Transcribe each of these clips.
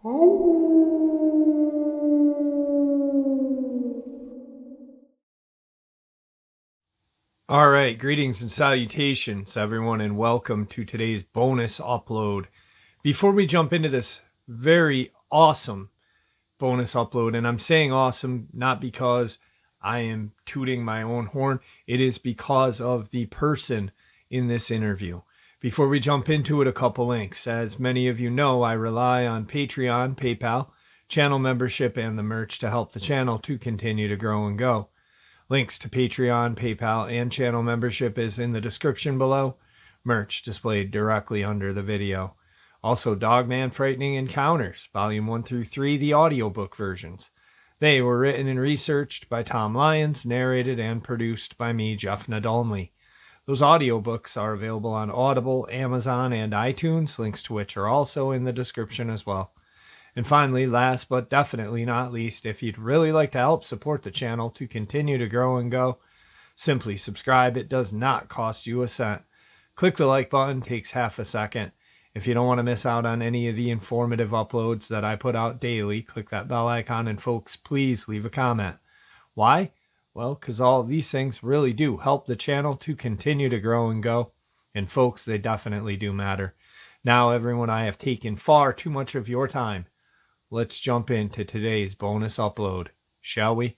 All right, greetings and salutations, everyone, and welcome to today's bonus upload. Before we jump into this very awesome bonus upload, and I'm saying awesome not because I am tooting my own horn, it is because of the person in this interview. Before we jump into it, a couple links. As many of you know, I rely on Patreon, PayPal, channel membership, and the merch to help the channel to continue to grow and go. Links to Patreon, PayPal, and channel membership is in the description below. Merch displayed directly under the video. Also, Dogman Frightening Encounters, Volume 1 through 3, the audiobook versions. They were written and researched by Tom Lyons, narrated and produced by me, Jeff Nadolny. Those audiobooks are available on Audible, Amazon, and iTunes, links to which are also in the description as well. And finally, last but definitely not least, if you'd really like to help support the channel to continue to grow and go, simply subscribe. It does not cost you a cent. Click the like button, takes half a second. If you don't want to miss out on any of the informative uploads that I put out daily, click that bell icon, and folks, please leave a comment. Why? Well, because all of these things really do help the channel to continue to grow and go. And folks, they definitely do matter. Now, everyone, I have taken far too much of your time. Let's jump into today's bonus upload, shall we?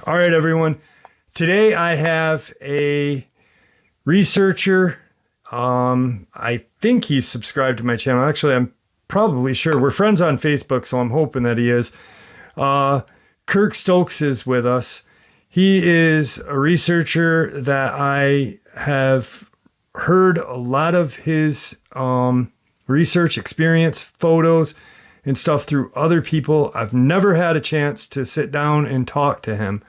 All right, everyone. Today I have a researcher. I think he's subscribed to my channel. Actually, I'm probably sure. We're friends on Facebook, so I'm hoping that he is. Kirk Stokes is with us. He is a researcher that I have heard a lot of his research experience, photos, and stuff through other people. I've never had a chance to sit down and talk to him.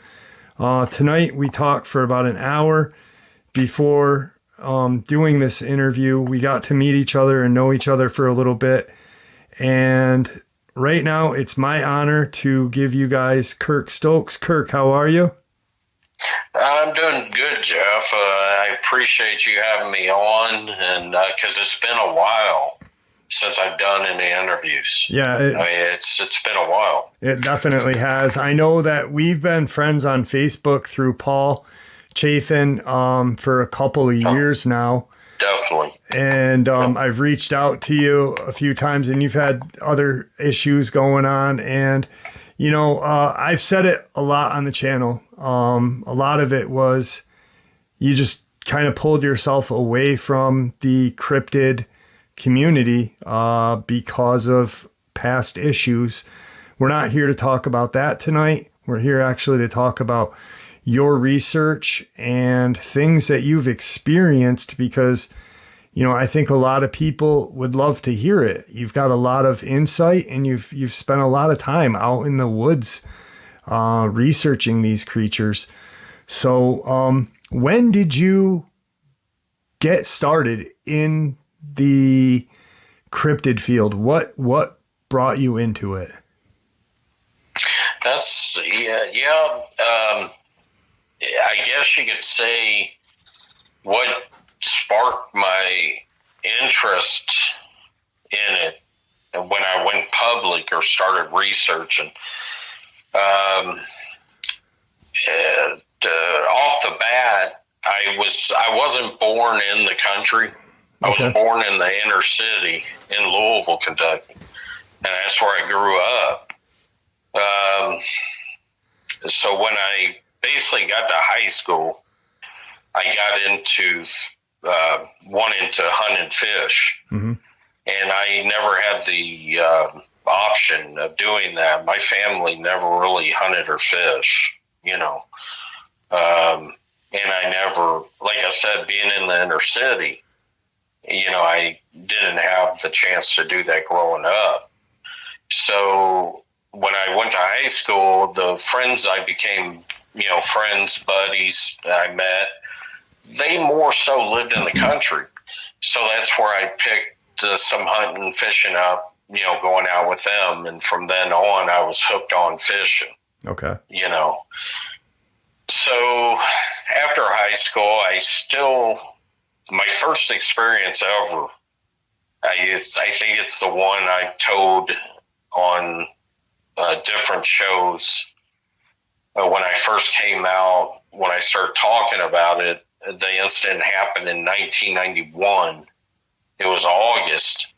Tonight we talked for about an hour before doing this interview. We got to meet each other and know each other for a little bit. And right now it's my honor to give you guys Kirk Stokes. Kirk, how are you? I'm doing good, Jeff. I appreciate you having me on, and because it's been a while since I've done any interviews. Yeah, it's been a while. It definitely has. I know that we've been friends on Facebook through Paul Chafin for a couple of years now. Definitely. And I've reached out to you a few times, and you've had other issues going on, and I've said it a lot on the channel. A lot of it was you just kind of pulled yourself away from the cryptid community because of past issues. We're not here to talk about that tonight. We're here actually to talk about your research and things that you've experienced because, I think a lot of people would love to hear it. You've got a lot of insight and you've spent a lot of time out in the woods researching these creatures. So when did you get started in the cryptid field? What brought you into it? That's I guess you could say what sparked my interest in it when I went public or started researching. Off the bat, I wasn't born in the country. I was born in the inner city in Louisville, Kentucky, and that's where I grew up. So when I basically got to high school, I got into wanting to hunt and fish, and I never had the option of doing that. My family never really hunted or fished, and I never, like I said, being in the inner city, I didn't have the chance to do that growing up. So when I went to high school, the friends I became, friends, buddies that I met, they more so lived in the country. So that's where I picked some hunting and fishing up, going out with them. And from then on, I was hooked on fishing. Okay. So after high school, my first experience ever, I think it's the one I told on different shows. When I first came out, when I started talking about it, the incident happened in 1991. It was August.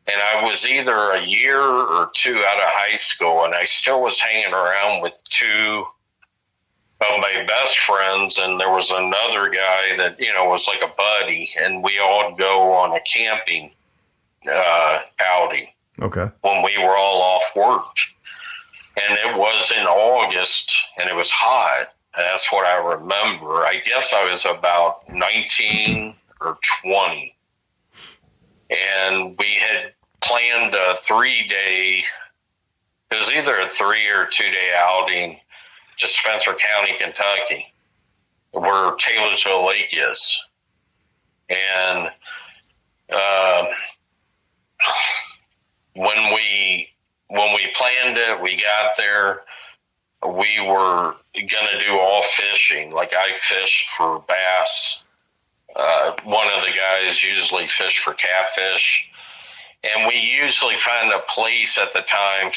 And I was either a year or two out of high school, and I still was hanging around with two of my best friends, and there was another guy that, was like a buddy, and we all go on a camping outing. Okay. When we were all off work. And it was in August, and it was hot. That's what I remember. I guess I was about 19 or 20. And we had planned a 3-day, it was either a 3 or 2-day outing to Spencer County, Kentucky, where Taylorsville Lake is. And when we planned it, we got there, we were going to do all fishing. Like I fished for bass. One of the guys usually fished for catfish. And we usually find a place at the time.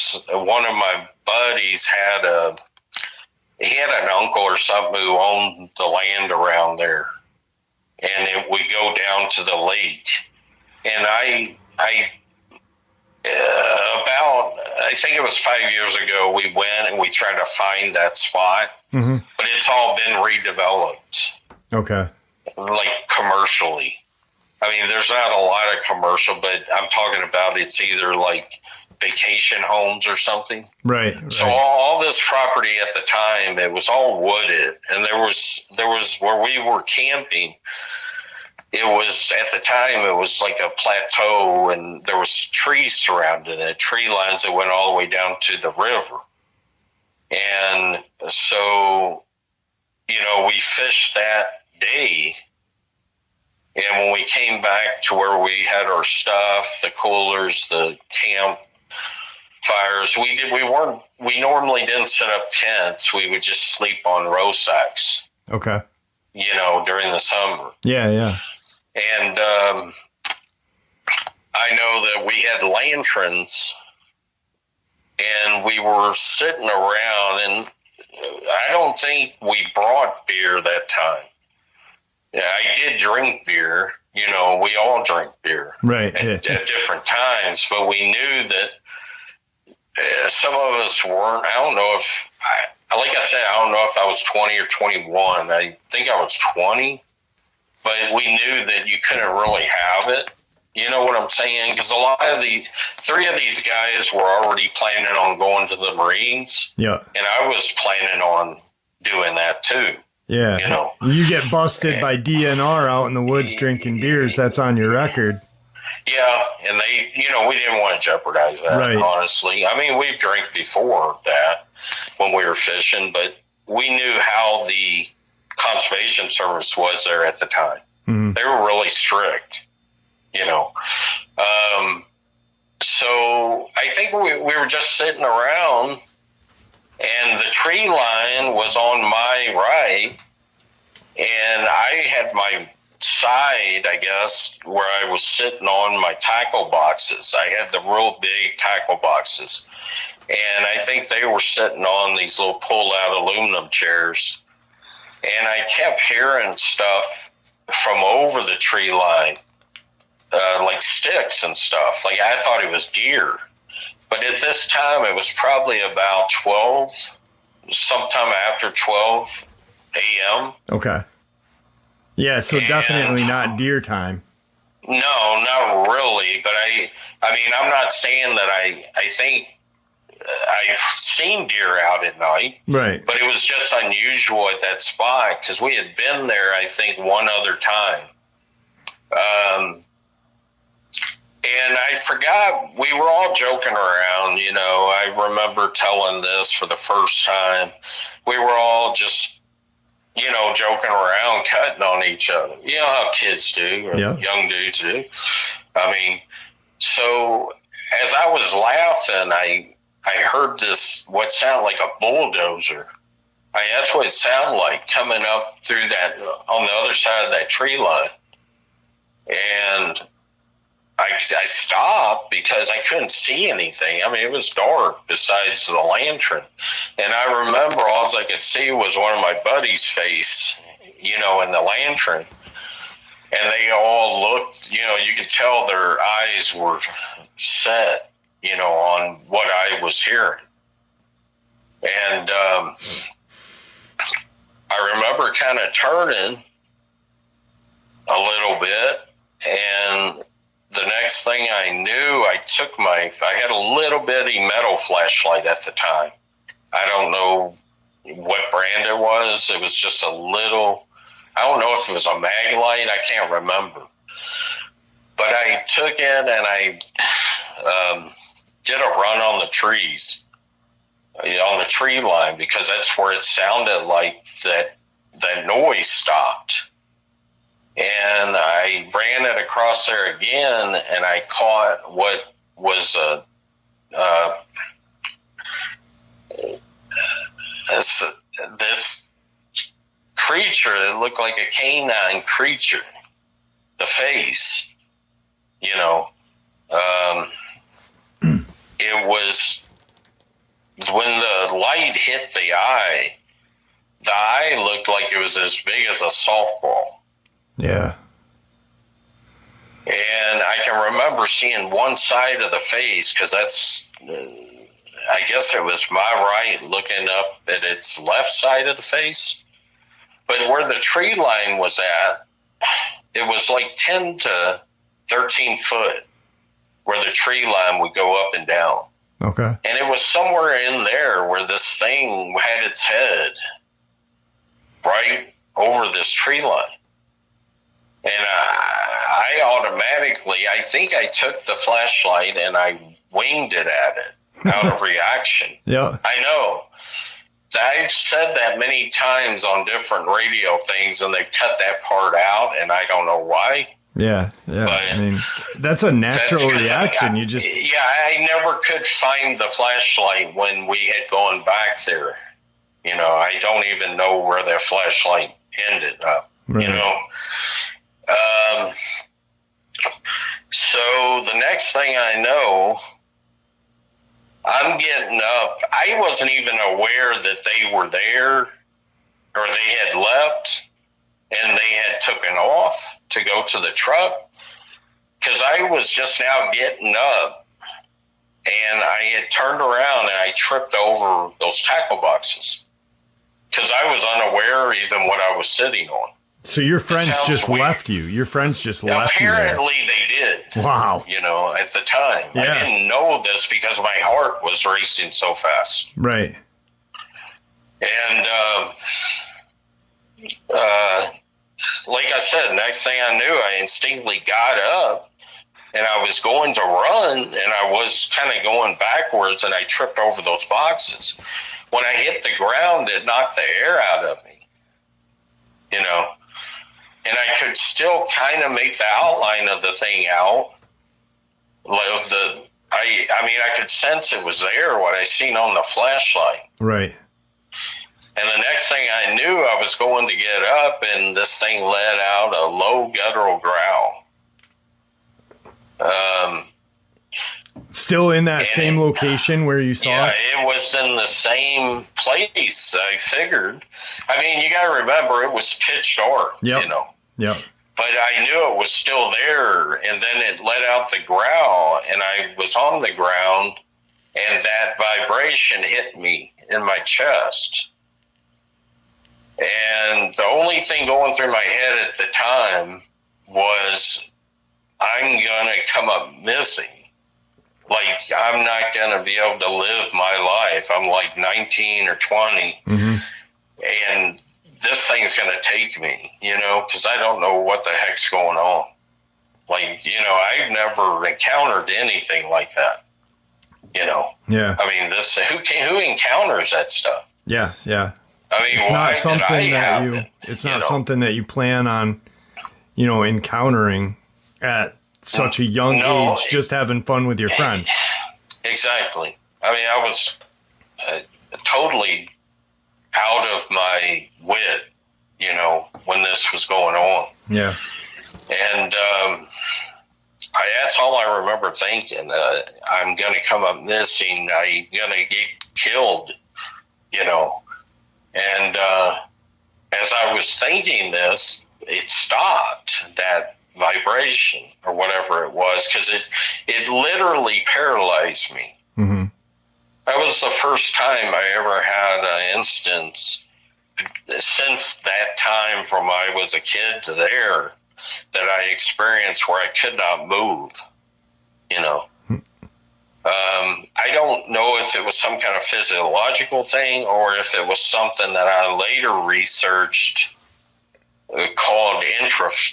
One of my buddies had an uncle or something who owned the land around there. And we go down to the lake. And I think it was 5 years ago, we went and we tried to find that spot, but it's all been redeveloped. Okay. Like commercially. I mean, there's not a lot of commercial, but I'm talking about it's either like vacation homes or something. Right. So all this property at the time, it was all wooded, and there was where we were camping. It was, at the time, it was like a plateau, and there was trees surrounding it, tree lines that went all the way down to the river. And so, we fished that day. And when we came back to where we had our stuff, the coolers, the camp fires, we normally didn't set up tents. We would just sleep on row sacks. Okay. During the summer. Yeah, yeah. And I know that we had lanterns, and we were sitting around, and I don't think we brought beer that time. Yeah, I did drink beer. We all drink beer, right, at different times, but we knew that some of us weren't. I don't know if like I said, I don't know if I was 20 or 21. I think I was 20, but we knew that you couldn't really have it. You know what I'm saying? Because a lot of three of these guys were already planning on going to the Marines. Yeah. And I was planning on doing that too. Yeah. You know, you get busted by DNR out in the woods drinking beers. That's on your record. Yeah. And we didn't want to jeopardize that, right. honestly. I mean, we've drank before that when we were fishing, but we knew how the conservation service was there at the time. Mm-hmm. They were really strict. So I think we were just sitting around, and the tree line was on my right, and I had my side, I guess, where I was sitting on my tackle boxes. I had the real big tackle boxes, and I think they were sitting on these little pull-out aluminum chairs, and I kept hearing stuff from over the tree line. Like sticks and stuff. Like I thought it was deer. But at this time, it was probably about 12, sometime after 12 a.m. Okay. Yeah, so definitely not deer time. No, not really. But I mean, I'm not saying that I think I've seen deer out at night. Right. But it was just unusual at that spot because we had been there, I think, one other time. And I forgot, we were all joking around, I remember telling this for the first time. We were all just, joking around, cutting on each other. You know how kids do, or young dudes do. I mean, so as I was laughing, I heard this, what sounded like a bulldozer. That's what it sounded like, coming up through that, on the other side of that tree line. And I stopped because I couldn't see anything. I mean, it was dark besides the lantern. And I remember all I could see was one of my buddies' face, in the lantern. And they all looked, you could tell their eyes were set, on what I was hearing. And I remember kind of turning a little bit, and the next thing I knew, I had a little bitty metal flashlight at the time. I don't know what brand it was. It was just a little, I don't know if it was a mag light. I can't remember. But I took it and I did a run on the trees, on the tree line, because that's where it sounded like that noise stopped. And I ran it across there again, and I caught what was this creature that looked like a canine creature. The face, it was, when the light hit the eye looked like it was as big as a softball. Yeah. And I can remember seeing one side of the face, because that's, I guess it was my right looking up at its left side of the face. But where the tree line was at, it was like 10 to 13 foot where the tree line would go up and down. Okay. And it was somewhere in there where this thing had its head right over this tree line. And I automatically, I think I took the flashlight and I winged it at it out of reaction. Yeah. I know. I've said that many times on different radio things, and they've cut that part out, and I don't know why. Yeah, yeah. But I mean, that's a natural reaction. I never could find the flashlight when we had gone back there. I don't even know where that flashlight ended up. Right. So the next thing I know, I'm getting up. I wasn't even aware that they were there, or they had left and they had taken off to go to the truck, because I was just now getting up, and I had turned around and I tripped over those tackle boxes because I was unaware even what I was sitting on. So your friends just left you. Your friends just left you. Apparently they did. Wow. You know, at the time. Yeah. I didn't know this because my heart was racing so fast. Right. And like I said, next thing I knew, I instinctively got up and I was going to run, and I was kind of going backwards, and I tripped over those boxes. When I hit the ground, it knocked the air out of me, you know, and I could still kind of make the outline of the thing out. I mean, I could sense it was there, what I seen on the flashlight. Right. And the next thing I knew, I was going to get up, and this thing let out a low guttural growl. Still in that same location where you saw it? Yeah, it was in the same place, I figured. I mean, you got to remember, it was pitch dark, you know. Yep. But I knew it was still there, and then it let out the growl, and I was on the ground, and that vibration hit me in my chest. And the only thing going through my head at the time was, I'm going to come up missing. Like, I'm not going to be able to live my life. I'm like 19 or 20, and this thing's going to take me, you know, because I don't know what the heck's going on. Like, you know, I've never encountered anything like that, you know. Yeah. I mean, who encounters that stuff? Yeah, yeah. I mean, it's why not something that you, it's not something that you plan on, you know, encountering at such a young age, just having fun with your friends. Exactly. I mean, I was totally out of my wit, you know, when this was going on. Yeah. And that's all I remember thinking. I'm going to come up missing. I'm going to get killed, you know. And as I was thinking this, it stopped, that vibration or whatever it was, because it literally paralyzed me. That was the first time I ever had an instance since that time from I was a kid to there that I experienced where I could not move, you know. I don't know if it was some kind of physiological thing or if it was something that I later researched called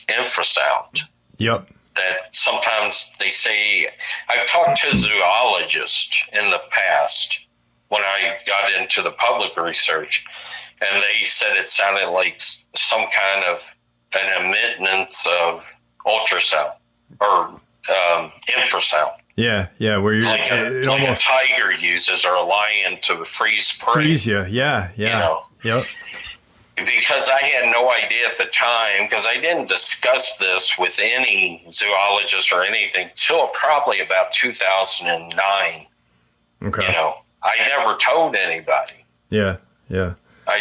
infrasound. Yep. That sometimes they say, I've talked to zoologists in the past when I got into the public research, and they said it sounded like some kind of an emittance of ultrasound or infrasound. Yeah, yeah, where you're like a tiger uses or a lion to freeze prey. Freeze you, yeah. You know? Yep. Because I had no idea at the time, because I didn't discuss this with any zoologist or anything till probably about 2009. Okay. You know, I never told anybody. Yeah, yeah. I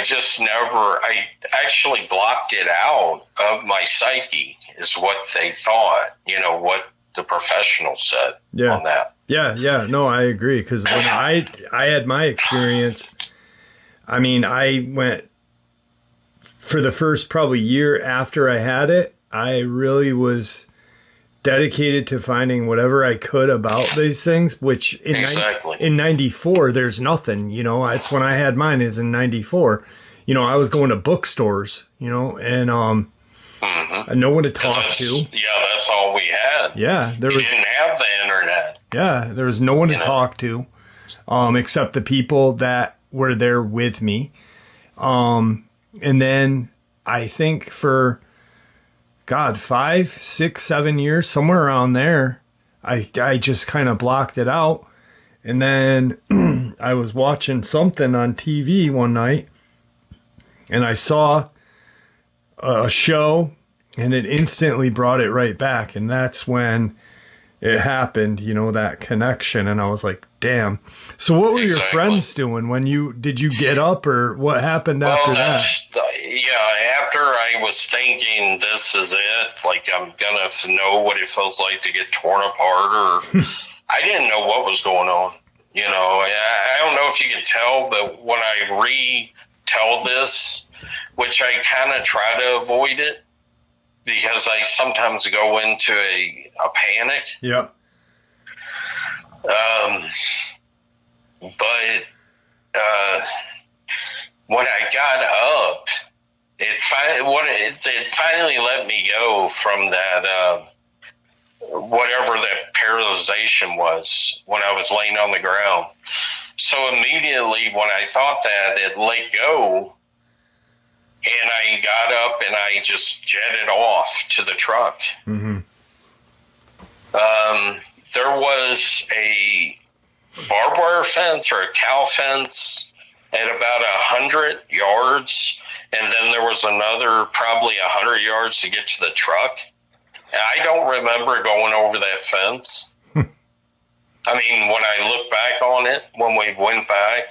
actually blocked it out of my psyche, is what they thought, you know, what the professionals said on that. Yeah, no, I agree. Because when I had my experience, I mean, I went, for the first probably year after I had it, I really was dedicated to finding whatever I could about these things, which in 94, there's nothing, you know. It's when I had mine is in 94. You know, I was going to bookstores, you know, and no one to talk to. Yeah, that's all we had. Yeah. We didn't have the internet. Yeah, there was no one to talk to, except the people that were there with me. And then I think for, 5, 6, 7 years, somewhere around there, I just kind of blocked it out. And then I was watching something on TV one night, and I saw a show, and it instantly brought it right back. And that's when it happened, you know, that connection. And I was like, damn. So what were your friends doing when did you get up, or what happened after that? Yeah, after I was thinking this is it, like I'm going to know what it feels like to get torn apart, or I didn't know what was going on. I don't know if you can tell, but when I retell this, which I kind of try to avoid it because I sometimes go into a panic. Yeah. But when I got up, it finally let me go from that whatever that paralyzation was when I was laying on the ground. So immediately when I thought that, it let go, and I got up and I just jetted off to the truck. Mm-hmm. There was a barbed wire fence or a cow fence at about 100 yards, and then there was another probably 100 yards to get to the truck. And I don't remember going over that fence. I mean, when I look back on it, when we went back,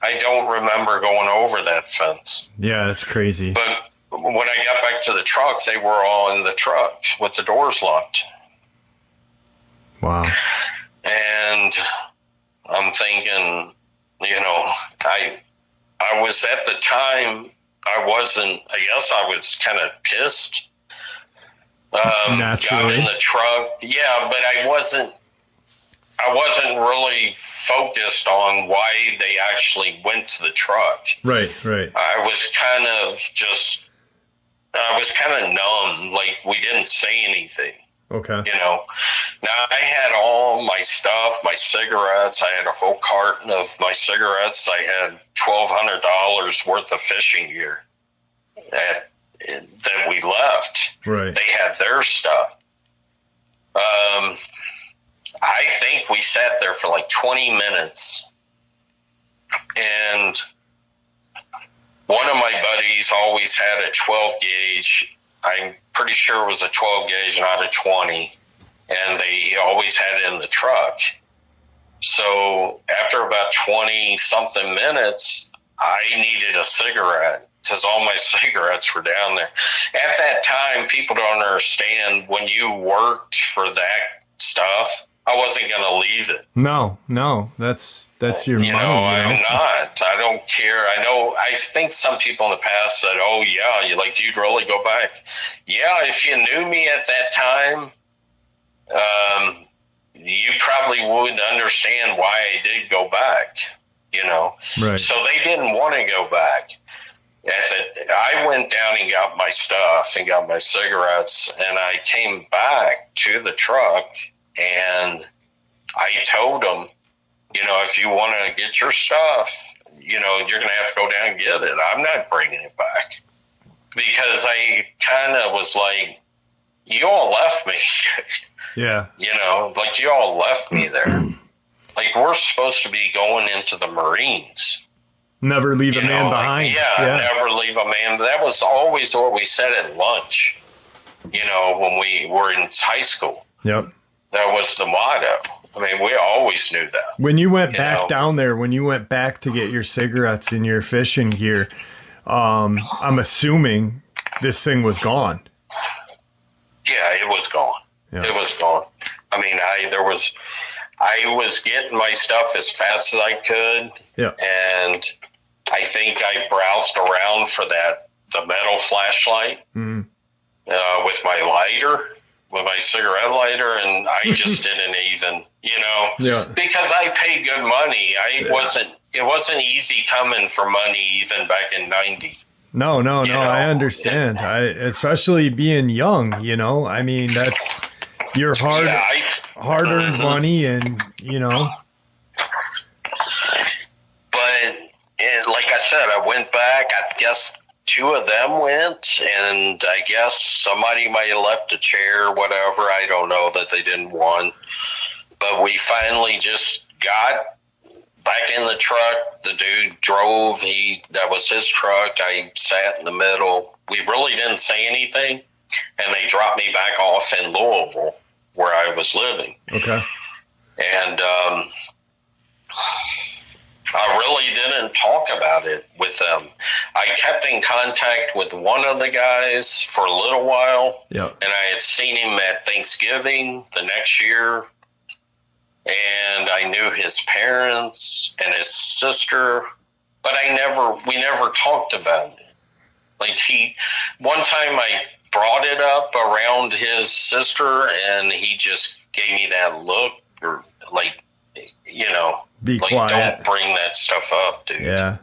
I don't remember going over that fence. Yeah, that's crazy. But when I got back to the truck, they were all in the truck with the doors locked. Wow. And I'm thinking, I was at the time, I guess I was kind of pissed. Naturally. Got in the truck. Yeah, but I wasn't really focused on why they actually went to the truck. Right. I was kind of numb, like we didn't say anything. Okay. Now I had all my stuff, my cigarettes. I had a whole carton of my cigarettes. I had $1,200 worth of fishing gear that we left. Right. They had their stuff. I think we sat there for like 20 minutes, and one of my buddies always had a 12 gauge. I'm pretty sure it was a 12 gauge, not a 20, and he always had it in the truck. So after about 20 something minutes, I needed a cigarette because all my cigarettes were down there. At that time, people don't understand, when you worked for that stuff, I wasn't going to leave it. No, that's your money. I'm not. I don't care. I think some people in the past said, oh, yeah, you'd really go back. Yeah, if you knew me at that time, you probably would understand why I did go back, Right. So they didn't want to go back. I went down and got my stuff and got my cigarettes, and I came back to the truck, and I told them, if you want to get your stuff, you're going to have to go down and get it. I'm not bringing it back. Because I kind of was like, you all left me. Yeah. Like you all left me there. Like we're supposed to be going into the Marines. Never leave a man behind. Never leave a man. That was always what we said at lunch, when we were in high school. Yep. That was the motto. I mean, we always knew that. When you went back down there, when you went back to get your cigarettes and your fishing gear, I'm assuming this thing was gone. Yeah, it was gone. Yeah. It was gone. I mean, I was getting my stuff as fast as I could. Yeah. And I think I browsed around for the metal flashlight with my lighter, with my cigarette lighter, and I just didn't even, because I paid good money. It wasn't easy coming for money even back in 90. No, I understand. Especially being young, I mean, that's your hard-earned money, and But like I said, I went back. I guess 2 of them went, and I guess somebody might have left a chair or whatever. I don't know that they didn't want. But we finally just got back in the truck. The dude drove. That was his truck. I sat in the middle. We really didn't say anything, and they dropped me back off in Louisville, where I was living. Okay. And I really didn't talk about it with them. I kept in contact with one of the guys for a little while. Yep. And I had seen him at Thanksgiving the next year. and I knew his parents and his sister, but we never talked about it. Like one time I brought it up around his sister, and he just gave me that look, or like, Be like, quiet. don't bring that stuff up, dude. Yeah.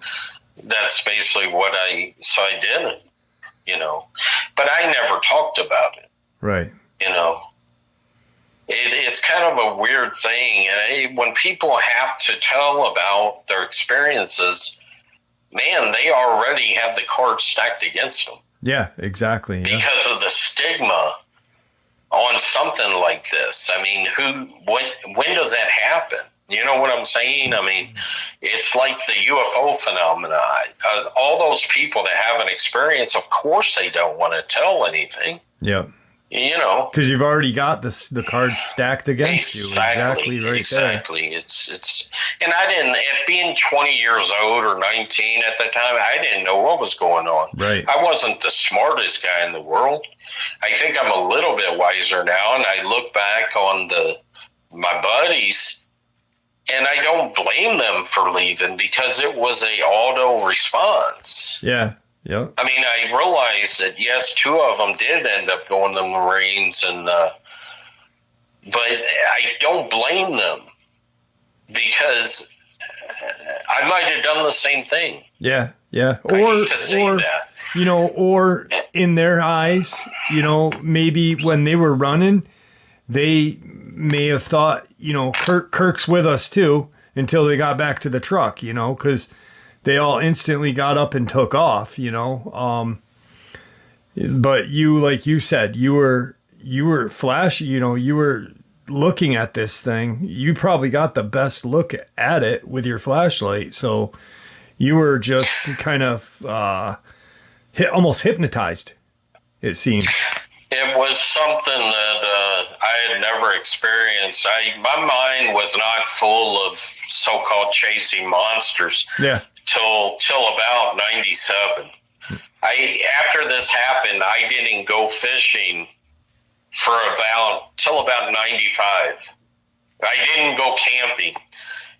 That's basically so I didn't, but I never talked about it. Right. It's kind of a weird thing. And when people have to tell about their experiences, man, they already have the cards stacked against them. Yeah, exactly. Yeah. Because of the stigma on something like this. I mean, when does that happen? You know what I'm saying? I mean, it's like the UFO phenomena. All those people that have an experience, of course they don't want to tell anything. Yeah. Because you've already got the cards stacked against you. Exactly right exactly. There. It's and I didn't, at being 20 years old or 19 at the time, I didn't know what was going on. Right. I wasn't the smartest guy in the world. I think I'm a little bit wiser now, and I look back on my buddies, and I don't blame them for leaving because it was a auto response. Yeah. Yep. I mean, I realized that, yes, 2 of them did end up going to the Marines, but I don't blame them because I might have done the same thing. Yeah, yeah. I hate to say that. Or in their eyes, maybe when they were running, they may have thought, Kirk's with us too, until they got back to the truck, because they all instantly got up and took off, but you, like you said, you were flashy, you were looking at this thing. You probably got the best look at it with your flashlight. So you were just kind of almost hypnotized, it seems. It was something that I had never experienced. My mind was not full of so-called chasing monsters. Yeah. Till about 97. After this happened, I didn't go fishing till about 95. I didn't go camping.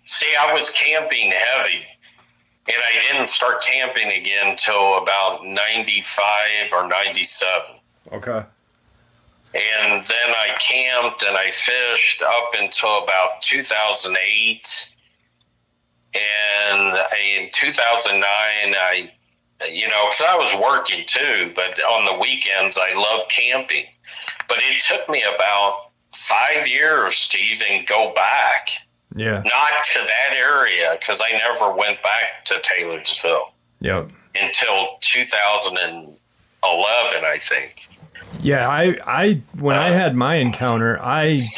See, I was camping heavy, and I didn't start camping again till about 95 or 97. Okay. And then I camped and I fished up until about 2008. And in 2009, because I was working too, but on the weekends, I loved camping. But it took me about 5 years to even go back. Yeah. Not to that area, because I never went back to Taylorsville. Yep. Until 2011, I think. Yeah, when I had my encounter, I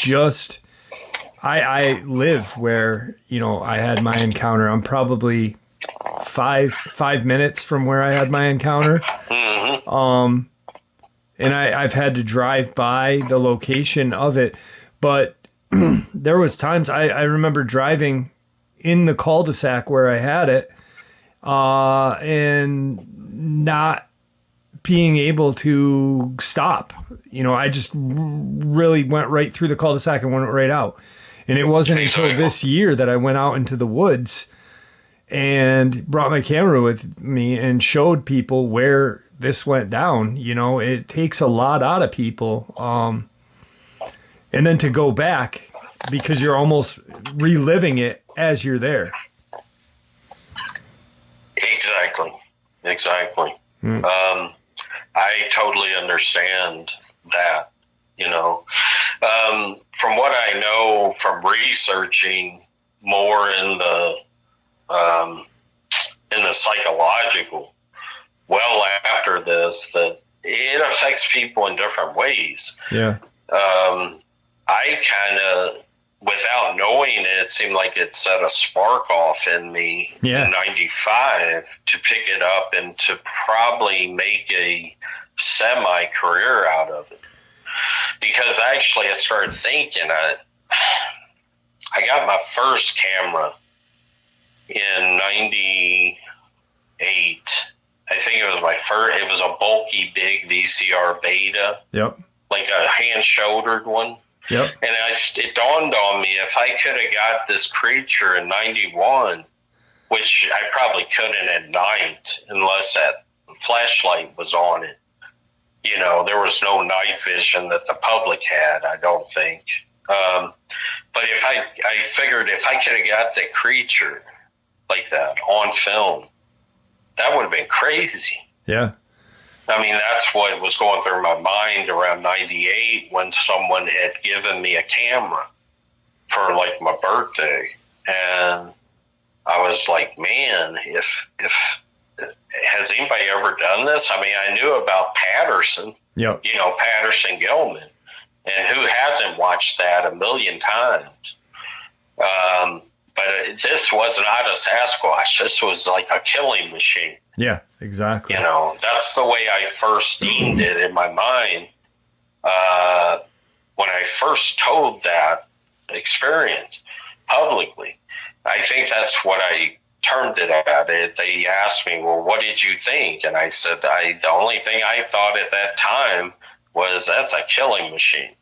live where, I had my encounter. I'm probably five minutes from where I had my encounter. Mm-hmm. And I've had to drive by the location of it, but there was times I remember driving in the cul-de-sac where I had it, and not being able to stop. I just really went right through the cul-de-sac and went right out. And it wasn't until this year that I went out into the woods and brought my camera with me and showed people where this went down. It takes a lot out of people. And then to go back, because you're almost reliving it as you're there. Exactly. I totally understand that. From what I know from researching more in the psychological, well after this, that it affects people in different ways. Yeah. I kind of, without knowing it seemed like it set a spark off in me in 95 to pick it up and to probably make a semi-career out of it. Because actually I started thinking, I got my first camera in 98. I think it was it was a bulky big VCR Beta. Yep. Like a hand-shouldered one. Yep. And it dawned on me, if I could have got this creature in 91, which I probably couldn't at night unless that flashlight was on it. You know, there was no night vision that the public had, I don't think. But if I figured if I could have got the creature like that on film, that would have been crazy. Yeah. I mean, that's what was going through my mind around 98 when someone had given me a camera for like my birthday. And I was like, man, if has anybody ever done this? I mean, I knew about Patterson, Yep. you know, Patterson Gilman, and who hasn't watched that a million times? But this was not a Sasquatch. This was like a killing machine. Yeah, exactly. You know, that's the way I first deemed it in my mind. When I first told that experience publicly, I think that's what I termed it at. They asked me, well, what did you think? And I said, the only thing I thought at that time was that's a killing machine.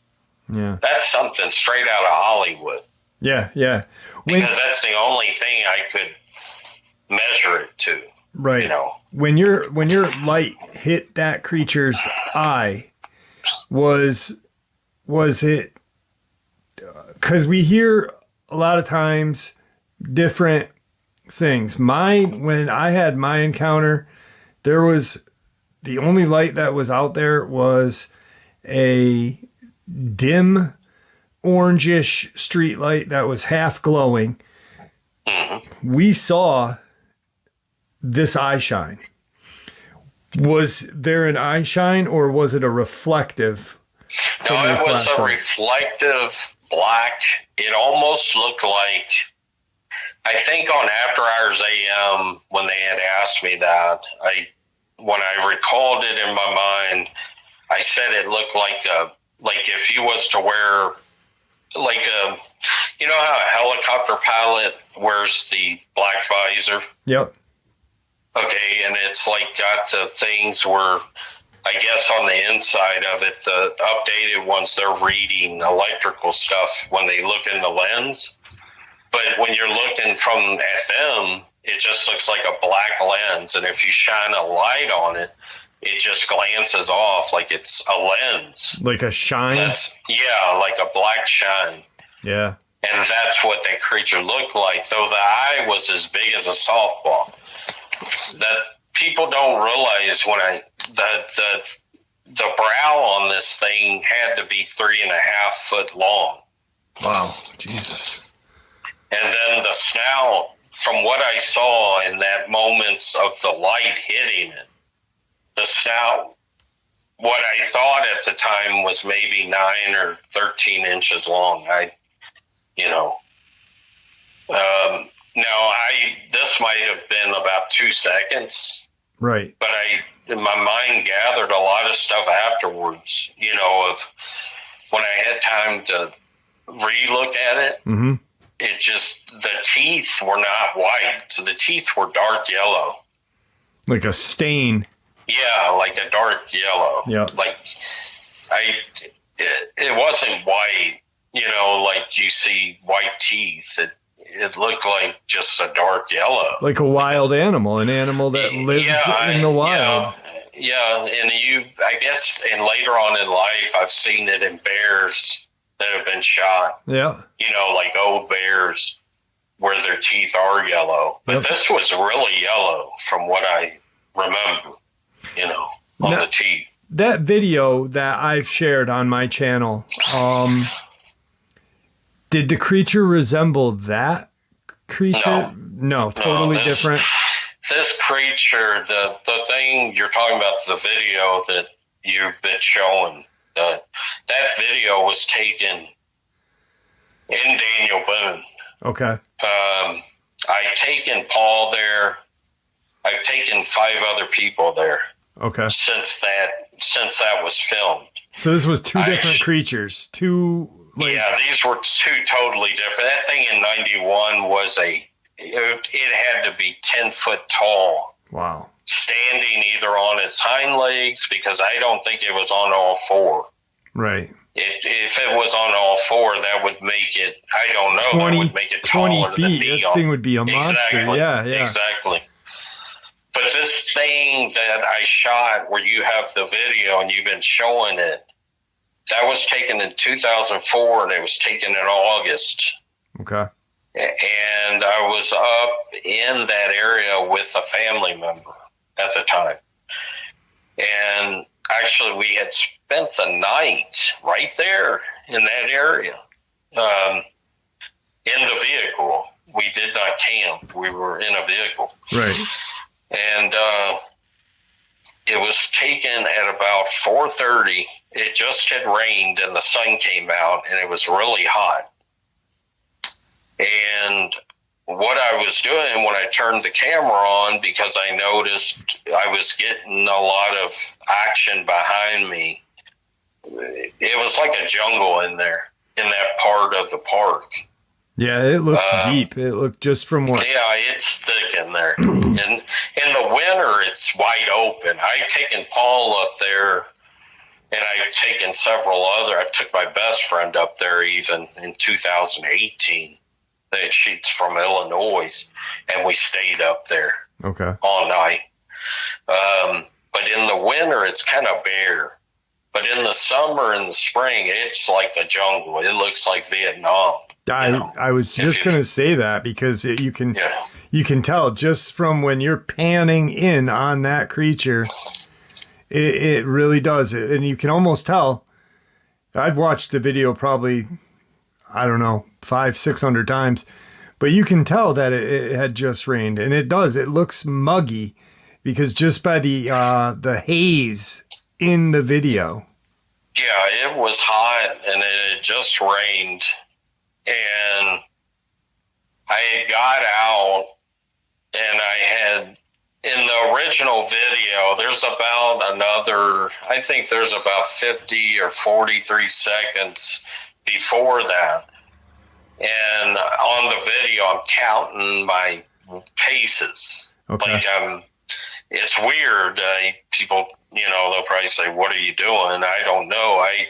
Yeah. That's something straight out of Hollywood. Yeah, yeah. Because that's the only thing I could measure it to. Right. You know. When your light hit that creature's eye, was it, because we hear a lot of times different things. When I had my encounter, there was the only light that was out there was a dim orangish street light that was half glowing. Mm-hmm. We saw this eye shine. Was there an eye shine or was it a reflective? No, it was a reflective black. It almost looked like, I think on After Hours AM, when they had asked me that, when I recalled it in my mind, I said it looked like if you was to wear like you know how a helicopter pilot wears the black visor? Yep. Okay, and it's like got the things where, I guess on the inside of it, the updated ones, they're reading electrical stuff when they look in the lens. But when you're looking at them, it just looks like a black lens. And if you shine a light on it, it just glances off like it's a lens. Like a shine? Yeah, like a black shine. Yeah. And that's what that creature looked like, though the eye was as big as a softball. That people don't realize that the brow on this thing had to be 3.5 foot long. Wow, Jesus. And then the snout, from what I saw in that moments of the light hitting it, the snout, what I thought at the time was maybe 9 or 13 inches long. This might have been about 2 seconds. Right. But my mind gathered a lot of stuff afterwards, you know, of when I had time to re-look at it. Mm-hmm. It just, the teeth were not white. So the teeth were dark yellow. Like a stain. Yeah, like a dark yellow. Yeah. Like, it wasn't white, you know, like you see white teeth. It looked like just a dark yellow. Like a wild animal, an animal that lives in the wild. Yeah, and I guess, and later on in life, I've seen it in bears that have been shot. Yeah. You know, like old bears where their teeth are yellow. But this was really yellow from what I remember, you know, on the teeth. That video that I've shared on my channel, did the creature resemble that creature? No, totally different. This creature, the thing you're talking about, the video that you've been showing, that video was taken in Daniel Boone. Okay. I've taken Paul there. I've taken 5 other people there. Okay. Since that was filmed. So this was 2 different creatures. Yeah, these were 2 totally different. That thing in 91 was it had to be 10 foot tall. Wow. Standing either on its hind legs, because I don't think it was on all 4. Right. If it was on all four, that would make it, I don't know, 20, that would make it 20 taller feet. than me. That thing would be a monster. Exactly. Yeah. Exactly. But this thing that I shot where you have the video and you've been showing it, that was taken in 2004 and it was taken in August. Okay. And I was up in that area with a family member at the time. And actually, we had spent the night right there in that area, in the vehicle. We did not camp. We were in a vehicle. Right. And it was taken at about 4:30. It just had rained and the sun came out and it was really hot. And what I was doing when I turned the camera on, because I noticed I was getting a lot of action behind me, it was like a jungle in there, in that part of the park. Yeah, it looks deep. It looked just from what... Yeah, it's thick in there. And in the winter, it's wide open. I've taken Paul up there, and I've taken several other. I took my best friend up there even in 2018. She's from Illinois, and we stayed up there all night. But in the winter, it's kind of bare. But in the summer and the spring, it's like a jungle. It looks like Vietnam. I was just going to say that because you can tell just from when you're panning in on that creature, it really does. And you can almost tell. I've watched the video probably, I don't know, 500-600 times, but you can tell that it had just rained, and it does. It looks muggy because just by the haze in the video. Yeah, it was hot, and it had just rained, and I had got out, and I had, in the original video, there's about 50 or 43 seconds before that. And on the video, I'm counting my paces. Okay. Like, it's weird. People, they'll probably say, "What are you doing?" I don't know. I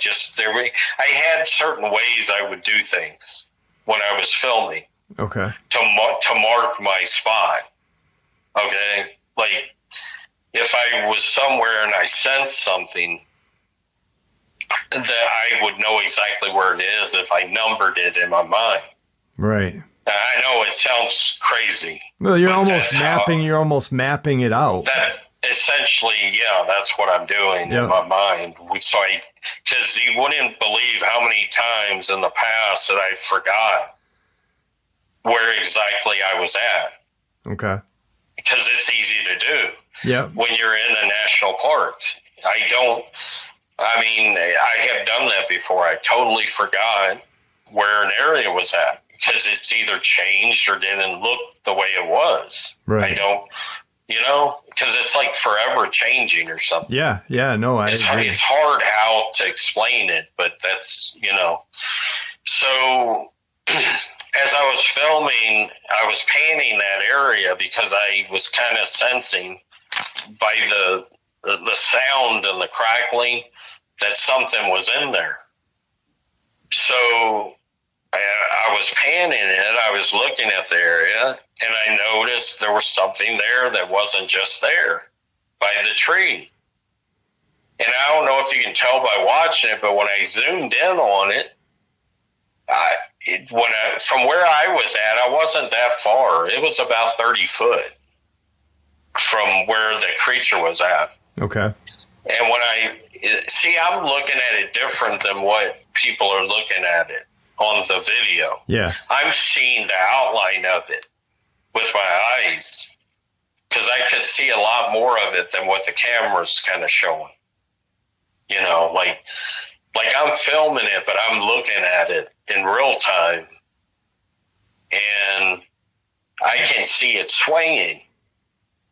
had certain ways I would do things when I was filming. Okay. To mark my spot. Okay. Like, if I was somewhere and I sensed something, that I would know exactly where it is if I numbered it in my mind. Right. I know it sounds crazy. Well, you're almost mapping it out. That's essentially, that's what I'm doing in my mind. So because you wouldn't believe how many times in the past that I forgot where exactly I was at. Okay. Because it's easy to do. Yeah. When you're in a national park. I have done that before. I totally forgot where an area was at because it's either changed or didn't look the way it was. Right. I don't, because it's like forever changing or something. Yeah. Yeah. No, it's hard how to explain it, but that's, So as I was filming, I was panning that area because I was kind of sensing by the sound and the crackling that something was in there. So I was panning it. I was looking at the area, and I noticed there was something there that wasn't just there by the tree. And I don't know if you can tell by watching it, but when I zoomed in on it, from where I was at, I wasn't that far. It was about 30 foot from where the creature was at. Okay. And when I'm looking at it different than what people are looking at it on the video. Yeah. I'm seeing the outline of it with my eyes because I could see a lot more of it than what the camera's kind of showing. Like I'm filming it, but I'm looking at it in real time and I can see it swinging.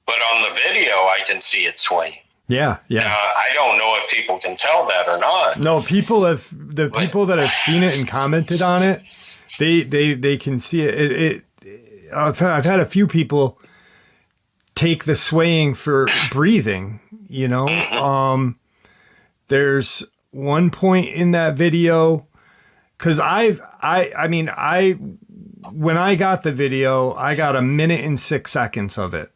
But on the video, I can see it swinging. Yeah, yeah. Now, I don't know if people can tell that or not. No, people that have seen it and commented on it, they can see it. I've had a few people take the swaying for breathing. There's one point in that video, because when I got the video, I got 1 minute and 6 seconds of it.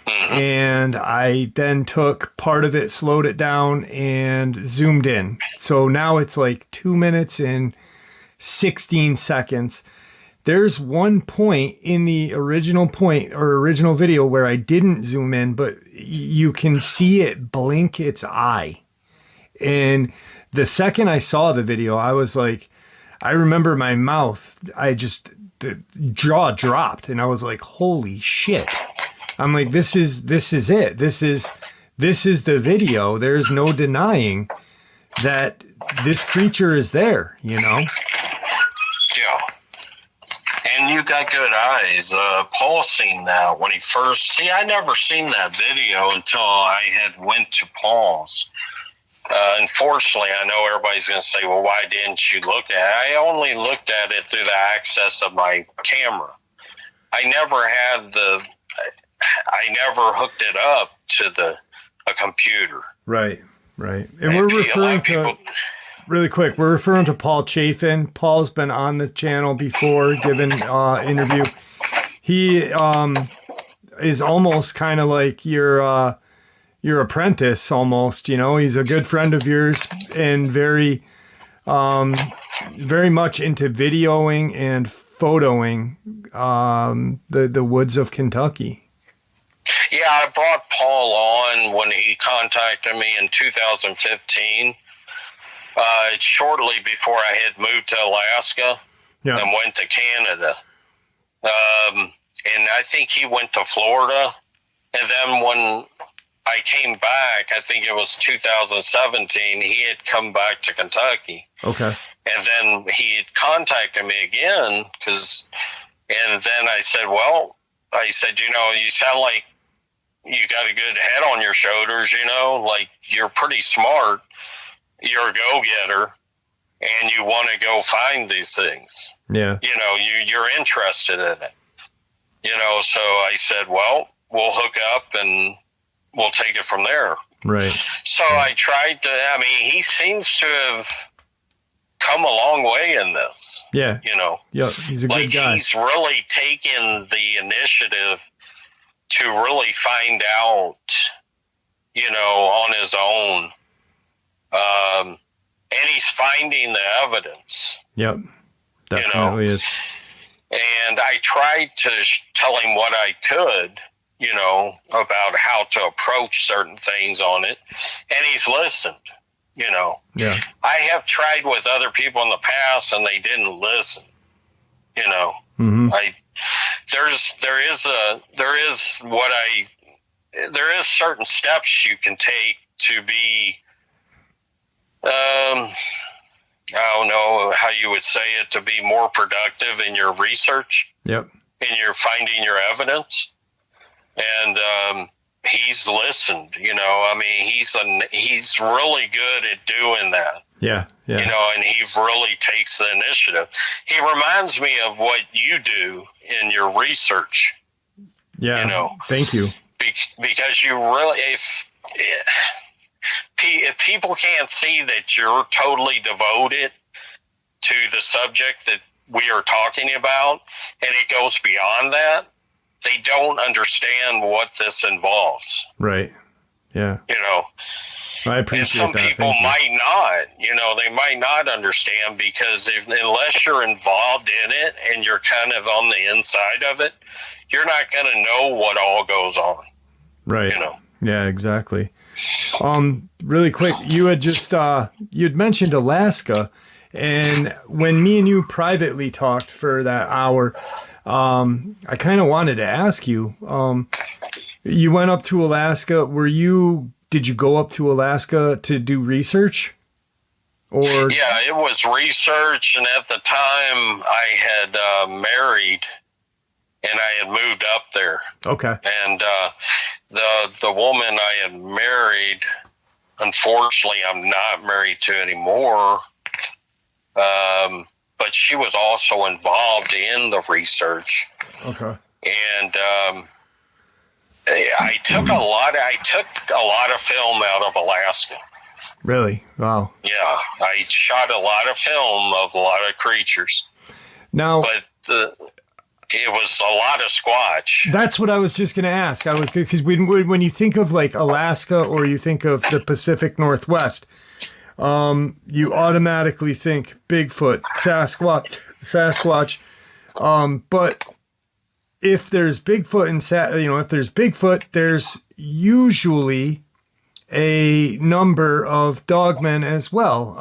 And I then took part of it, slowed it down, and zoomed in. So now it's like 2 minutes and 16 seconds. There's one point in the original video where I didn't zoom in, but you can see it blink its eye. And the second I saw the video, I was like, I remember my mouth, the jaw dropped, and I was like, holy shit. I'm like, this is it. This is the video. There's no denying that this creature is there, you know? Yeah. And you got good eyes. Paul seen that when he first... See, I never seen that video until I had went to Paul's. Unfortunately, I know everybody's going to say, well, why didn't you look at it? I only looked at it through the access of my camera. I never hooked it up to a computer. Right. And we're referring to, really quick, we're referring to Paul Chafin. Paul's been on the channel before, given interview. He is almost kind of like your apprentice almost, you know. He's a good friend of yours and very much into videoing and photoing the woods of Kentucky. Yeah, I brought Paul on when he contacted me in 2015, shortly before I had moved to Alaska and went to Canada. And I think he went to Florida. And then when I came back, I think it was 2017, he had come back to Kentucky. Okay. And then he had contacted me again, and then I said, you know, you sound like you got a good head on your shoulders, you know, like you're pretty smart, you're a go-getter, and you want to go find these things. Yeah. You know, you're interested in it. You know, so I said, well, we'll hook up and we'll take it from there. Right. So I tried to, he seems to have come a long way in this. Yeah. You know. Yeah, he's a good guy. He's really taken the initiative to really find out, you know, on his own. And he's finding the evidence. Yep. Definitely is. And I tried to tell him what I could, you know, about how to approach certain things on it. And he's listened, you know. Yeah. I have tried with other people in the past and they didn't listen, you know. Mm-hmm. There is certain steps you can take to be, I don't know how you would say it, to be more productive in your research. Yep. And you're finding your evidence. And he's listened, you know. He's really good at doing that. Yeah. You know, and he really takes the initiative. He reminds me of what you do in your research. Yeah. You know. Thank you. Because you really, if people can't see that you're totally devoted to the subject that we are talking about, and it goes beyond that, they don't understand what this involves. Right. Yeah. You know. I appreciate and that. some people might not, you know, they might not understand because unless you're involved in it and you're kind of on the inside of it, you're not going to know what all goes on. Right. You know. Yeah, exactly. Really quick, you had just you'd mentioned Alaska, and when me and you privately talked for that hour, I kind of wanted to ask you, you went up to Alaska. Did you go up to Alaska to do research? Or yeah, it was research, and at the time I had married, and I had moved up there. Okay. And the woman I had married, unfortunately, I'm not married to anymore. But she was also involved in the research. Okay. And I took a lot of film out of Alaska. Really? Wow. Yeah, I shot a lot of film of a lot of creatures, Now, but it was a lot of Squatch. that's what I was just going to ask. I was because when you think of like Alaska or you think of the Pacific Northwest, you automatically think Bigfoot, Sasquatch. But if there's Bigfoot if there's Bigfoot, there's usually a number of dogmen as well.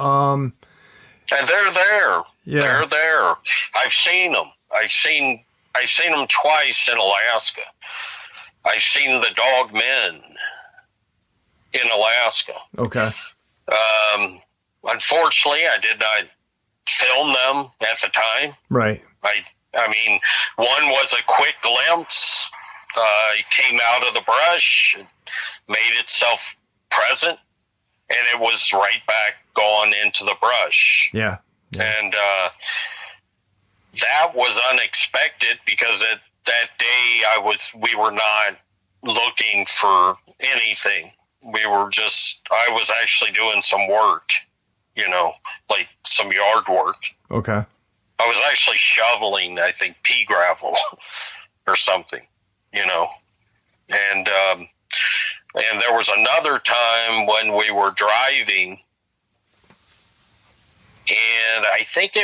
And they're there. Yeah. They're there. I've seen them. I've seen them twice in Alaska. I've seen the dogmen in Alaska. Okay. Unfortunately, I did not film them at the time. Right. I mean, one was a quick glimpse. It came out of the brush, made itself present, and it was right back gone into the brush. Yeah. And that was unexpected because that day we were not looking for anything. I was actually doing some work, like some yard work. Okay. I was actually shoveling, I think, pea gravel or something, and there was another time when we were driving, and I think I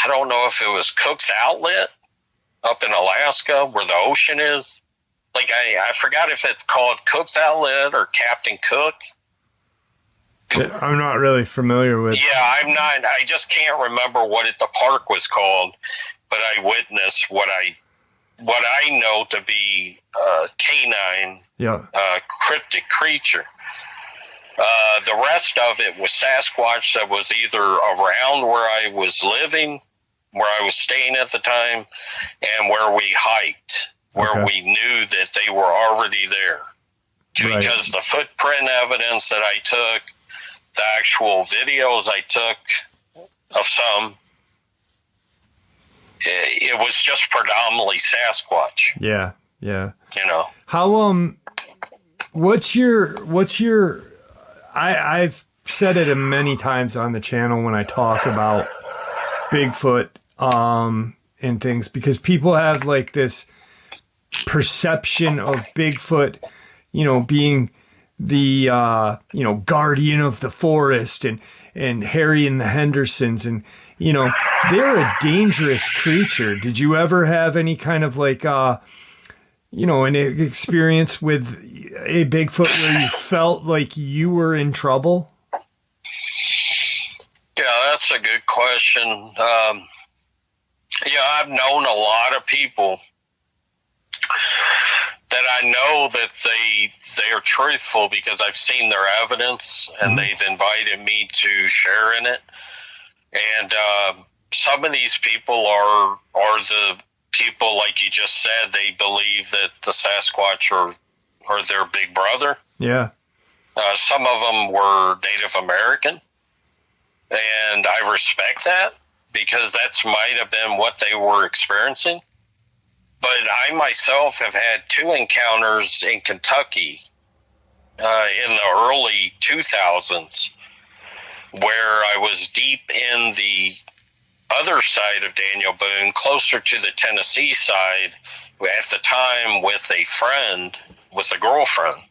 don't know if it was Cook's Outlet up in Alaska where the ocean is. Like, I forgot if it's called Cook's Outlet or Captain Cook. I'm not really familiar with. Yeah, I'm not. I just can't remember what the park was called, but I witnessed what I know to be a canine, cryptic creature. The rest of it was Sasquatch that was either around where I was living, where I was staying at the time, and where we hiked, where we knew that they were already there. Right. Because the footprint evidence that I took, the actual videos I took of some, it was just predominantly Sasquatch. Yeah. How what's your I've said it many times on the channel when I talk about Bigfoot and things, because people have like this perception of Bigfoot, being the guardian of the forest and Harry and the Hendersons, and they're a dangerous creature. Did you ever have any kind of like an experience with a Bigfoot where you felt like you were in trouble? Yeah, that's a good question. I've known a lot of people that I know that they are truthful because I've seen their evidence and they've invited me to share in it. And some of these people are the people, like you just said, they believe that the Sasquatch are their big brother. Yeah. Some of them were Native American, and I respect that because that's might have been what they were experiencing. But I myself have had 2 encounters in Kentucky in the early 2000s where I was deep in the other side of Daniel Boone, closer to the Tennessee side, at the time with a girlfriend.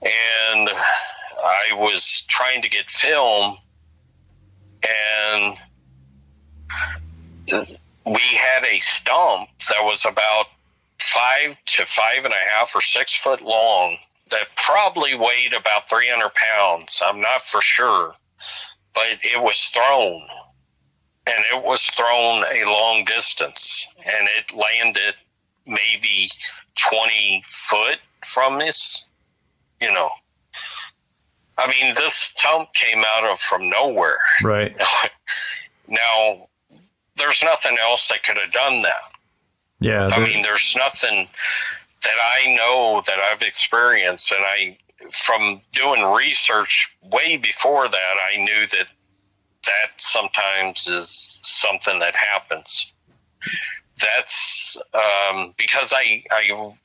And I was trying to get film, and we had a stump that was about 5 to 5.5 or 6 foot long that probably weighed about 300 pounds. I'm not for sure, but it was thrown, and it was thrown a long distance, and it landed maybe 20 foot from us. I mean, this stump came out from nowhere. Right. Now, there's nothing else that could have done that. Yeah. I mean, there's nothing that I know that I've experienced, and from doing research way before that, I knew that sometimes is something that happens. That's because I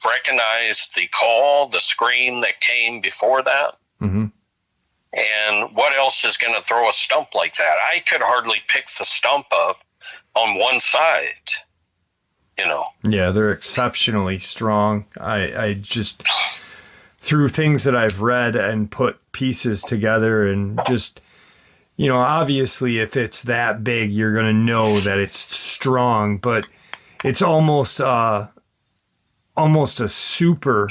recognized the call, the scream that came before that. Mm-hmm. And what else is going to throw a stump like that? I could hardly pick the stump up on one side, you know. Yeah, they're exceptionally strong. I just, through things that I've read and put pieces together, and just, you know, obviously if it's that big, you're going to know that it's strong, but it's almost a super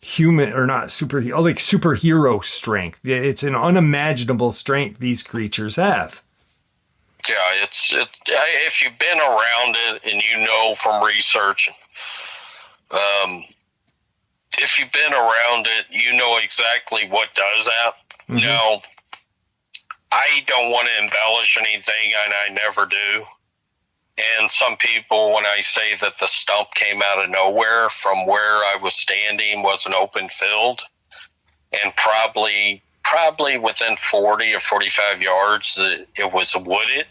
human, or not super, like superhero strength. It's an unimaginable strength these creatures have. Yeah, if you've been around it and you know from research, if you've been around it, you know exactly what does that. Mm-hmm. Now, I don't want to embellish anything, and I never do. And some people, when I say that the stump came out of nowhere from where I was standing, was an open field, and probably within 40 or 45 yards, it was wooded.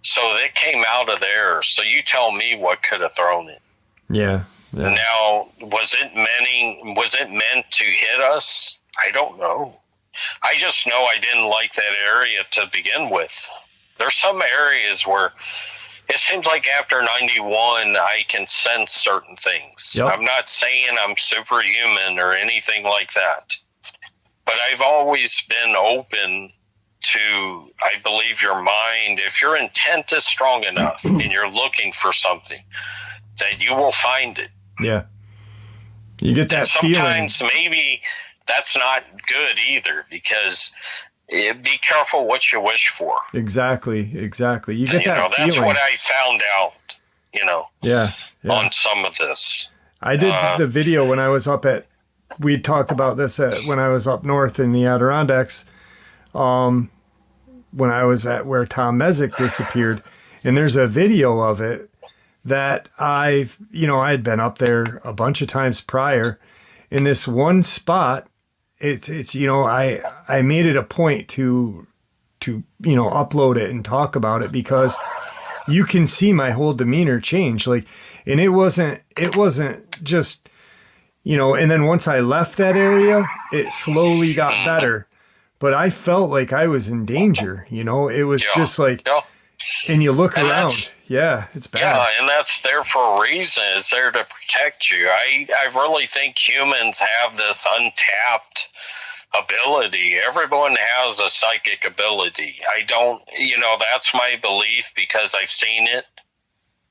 So it came out of there. So you tell me what could have thrown it. Yeah. Now, was it meant to hit us? I don't know. I just know I didn't like that area to begin with. There's some areas where it seems like after 91, I can sense certain things. Yep. I'm not saying I'm superhuman or anything like that, but I've always been open to, I believe your mind, if your intent is strong enough and you're looking for something, that you will find it. Yeah. You get that sometimes feeling. Maybe that's not good either, because be careful what you wish for. Exactly. You get that feeling. That's what I found out, Yeah. on some of this. I did the video when I was we talked about this when I was up north in the Adirondacks, when I was at where Tom Mezek disappeared. And there's a video of it that I had been up there a bunch of times prior. In this one spot, it's I made it a point to upload it and talk about it, because you can see my whole demeanor change. Like, and it wasn't just, and then once I left that area, it slowly got better, but I felt like I was in danger. It was just like, and you look around. Yeah, it's bad. Yeah, and that's there for a reason. It's there to protect you. I really think humans have this untapped ability. Everyone has a psychic ability. I don't, that's my belief, because I've seen it.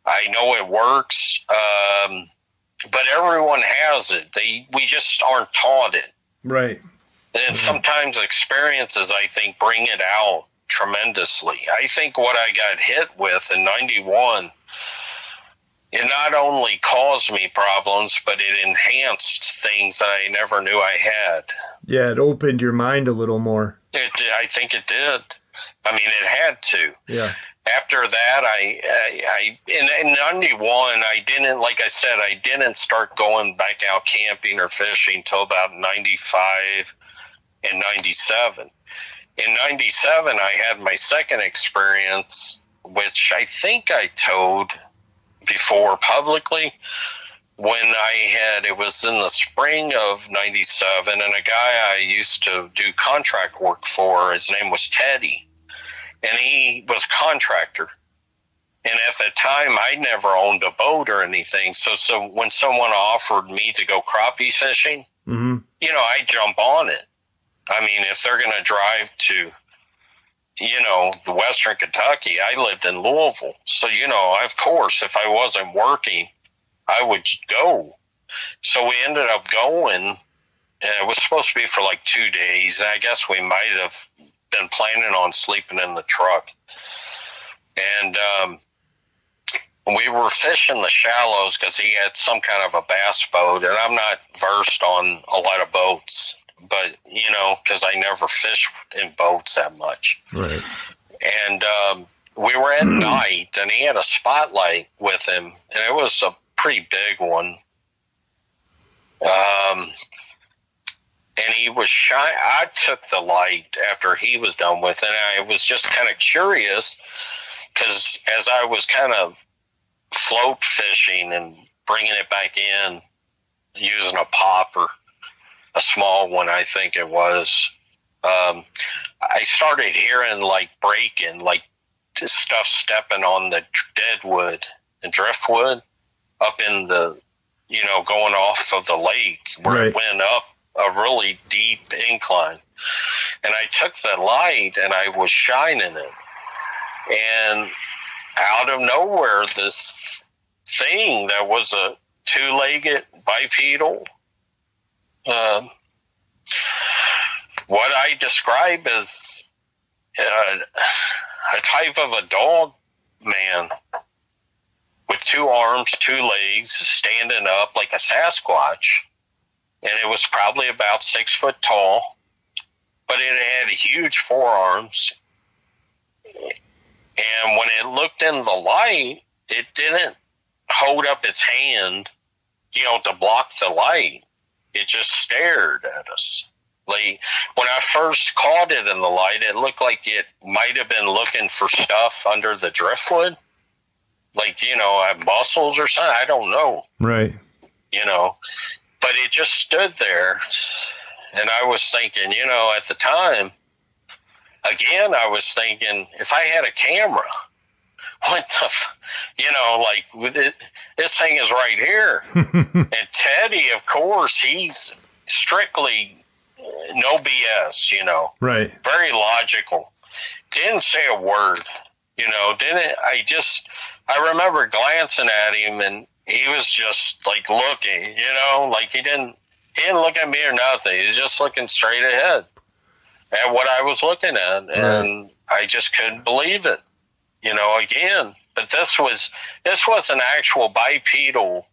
I know it works. But everyone has it. We just aren't taught it. Right. And sometimes experiences, I think, bring it out tremendously. I think what I got hit with in 91, it not only caused me problems, but it enhanced things that I never knew I had. Yeah, it opened your mind a little more. I think it did. I mean, it had to. Yeah. After that, I in 91, I didn't, like I said, I didn't start going back out camping or fishing till about 95 and 97. In 97, I had my second experience, which I think I told before publicly, when it was in the spring of 97, and a guy I used to do contract work for, his name was Teddy, and he was a contractor. And at the time, I never owned a boat or anything. So when someone offered me to go crappie fishing, mm-hmm. I jump on it. I mean, if they're going to drive to, the Western Kentucky, I lived in Louisville. So, of course, if I wasn't working, I would go. So we ended up going, and it was supposed to be for like 2 days. And I guess we might have been planning on sleeping in the truck. And we were fishing the shallows because he had some kind of a bass boat. And I'm not versed on a lot of boats, but, because I never fish in boats that much. Right. And we were at night, and he had a spotlight with him, and it was a pretty big one. And he was shy. I took the light after he was done with it, and I was just kind of curious, because as I was kind of float fishing and bringing it back in using a popper, a small one, I think it was. I started hearing like breaking, like stuff stepping on the deadwood and driftwood up in the, going off of the lake where it went up a really deep incline. And I took the light and I was shining it. And out of nowhere, this thing that was a two-legged bipedal, what I describe as a type of a dog man with two arms, two legs, standing up like a Sasquatch. And it was probably about 6 foot tall, but it had huge forearms. And when it looked in the light, it didn't hold up its hand, to block the light. It just stared at us. Like, when I first caught it in the light, it looked like it might have been looking for stuff under the driftwood. Like, mussels or something. I don't know. Right. But it just stood there. And I was thinking, at the time, again, I was thinking, if I had a camera, what the, this thing is right here. And Teddy, of course, he's strictly no BS, Right. Very logical. Didn't say a word, I remember glancing at him and he was just like looking, like he didn't look at me or nothing. He's just looking straight ahead at what I was looking at. And I just couldn't believe it, again. But this was an actual bipedal.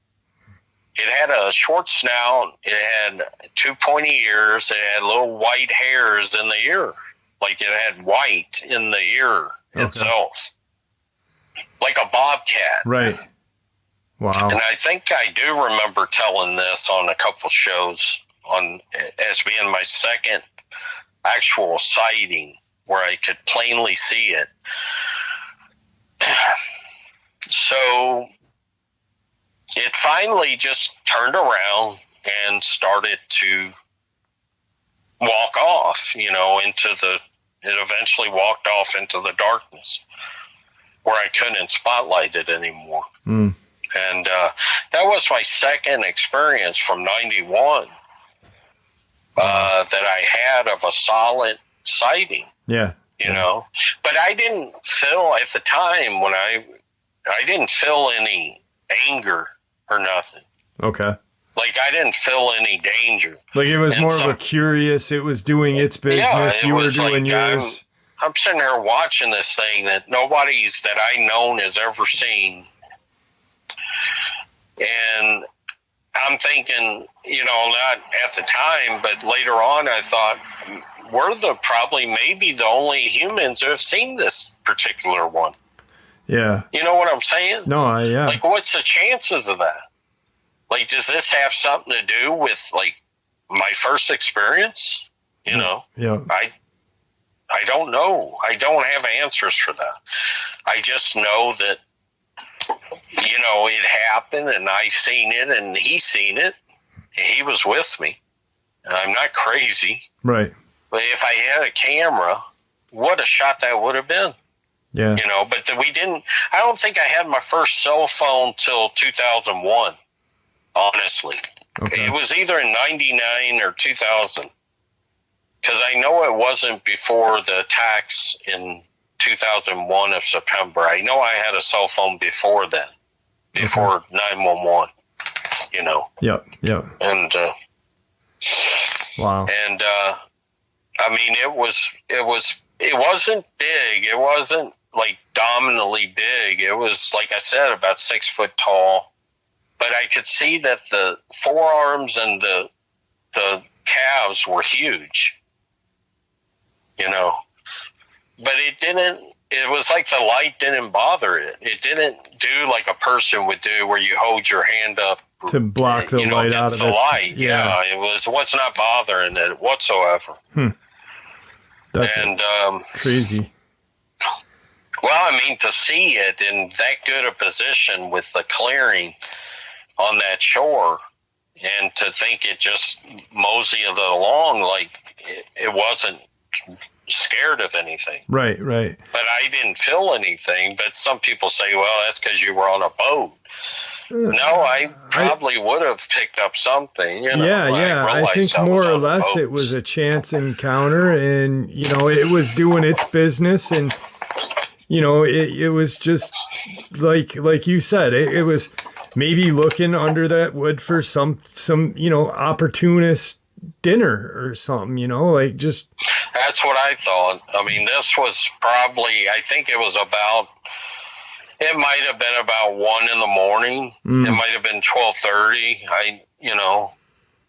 It had a short snout. It had 2 pointy ears. It had little white hairs in the ear. Like it had white in the ear itself. Like a bobcat. Right. Wow. And I think I do remember telling this on a couple shows as being my second actual sighting where I could plainly see it. So it finally just turned around and started to walk off, it eventually walked off into the darkness where I couldn't spotlight it anymore. Mm. And that was my second experience from 91 that I had of a solid sighting. Yeah. But I didn't feel at the time when I didn't feel any anger or nothing. Okay. Like I didn't feel any danger. Like it was more of a curious, it was doing its business, yeah, you were doing yours. I'm sitting here watching this thing that nobody's that I known has ever seen. And I'm thinking, not at the time, but later on I thought, we're maybe the only humans who have seen this particular one. Yeah. You know what I'm saying? No, yeah. Like, what's the chances of that? Like, does this have something to do with, like, my first experience? Yeah. I don't know. I don't have answers for that. I just know that, it happened and I seen it and he seen it. And he was with me. And I'm not crazy. Right. But if I had a camera, what a shot that would have been. Yeah. But I don't think I had my first cell phone till 2001, honestly. Okay. It was either in 99 or 2000. Because I know it wasn't before the attacks in 2001 of September. I know I had a cell phone before then, before 911, Yep. And, wow. And, I mean, it wasn't big. It wasn't like dominantly big. It was, like I said, about 6 foot tall. But I could see that the forearms and the calves were huge, But it was like the light didn't bother it. It didn't do like a person would do where you hold your hand up to block the light out of the light. Yeah, it was not bothering it whatsoever. That's crazy. Well, I mean, to see it in that good a position with the clearing on that shore, and to think it just moseyed along like it wasn't scared of anything. Right. But I didn't feel anything. But some people say, well, that's because you were on a boat. No, I probably would have picked up something. Yeah. I think more or less it was a chance encounter, and it was doing its business, and it was just like you said, it was maybe looking under that wood for some opportunist dinner or something, like just. That's what I thought. I mean, this was probably, I think it might have been about 1 a.m. It might have been 12:30.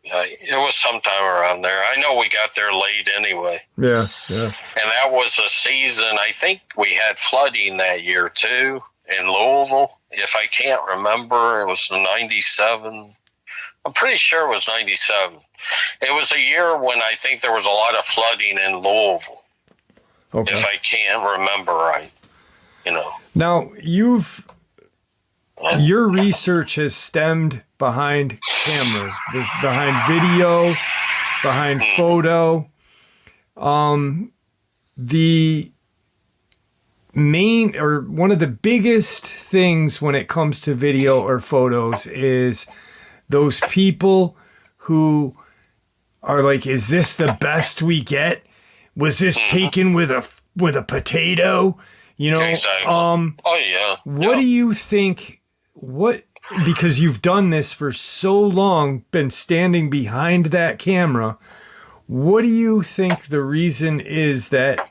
It was sometime around there. I know we got there late anyway. Yeah. And that was a season, I think we had flooding that year too in Louisville. If I can't remember, it was 97. I'm pretty sure it was 97. It was a year when I think there was a lot of flooding in Louisville. Okay. If I can't remember right. Now, your research has stemmed behind cameras, behind video, behind photo. The main, or one of the biggest things when it comes to video or photos is those people who are like, is this the best we get? Was this taken with a potato? Exactly. Oh yeah. What do you think? Because you've done this for so long, been standing behind that camera, what do you think the reason is that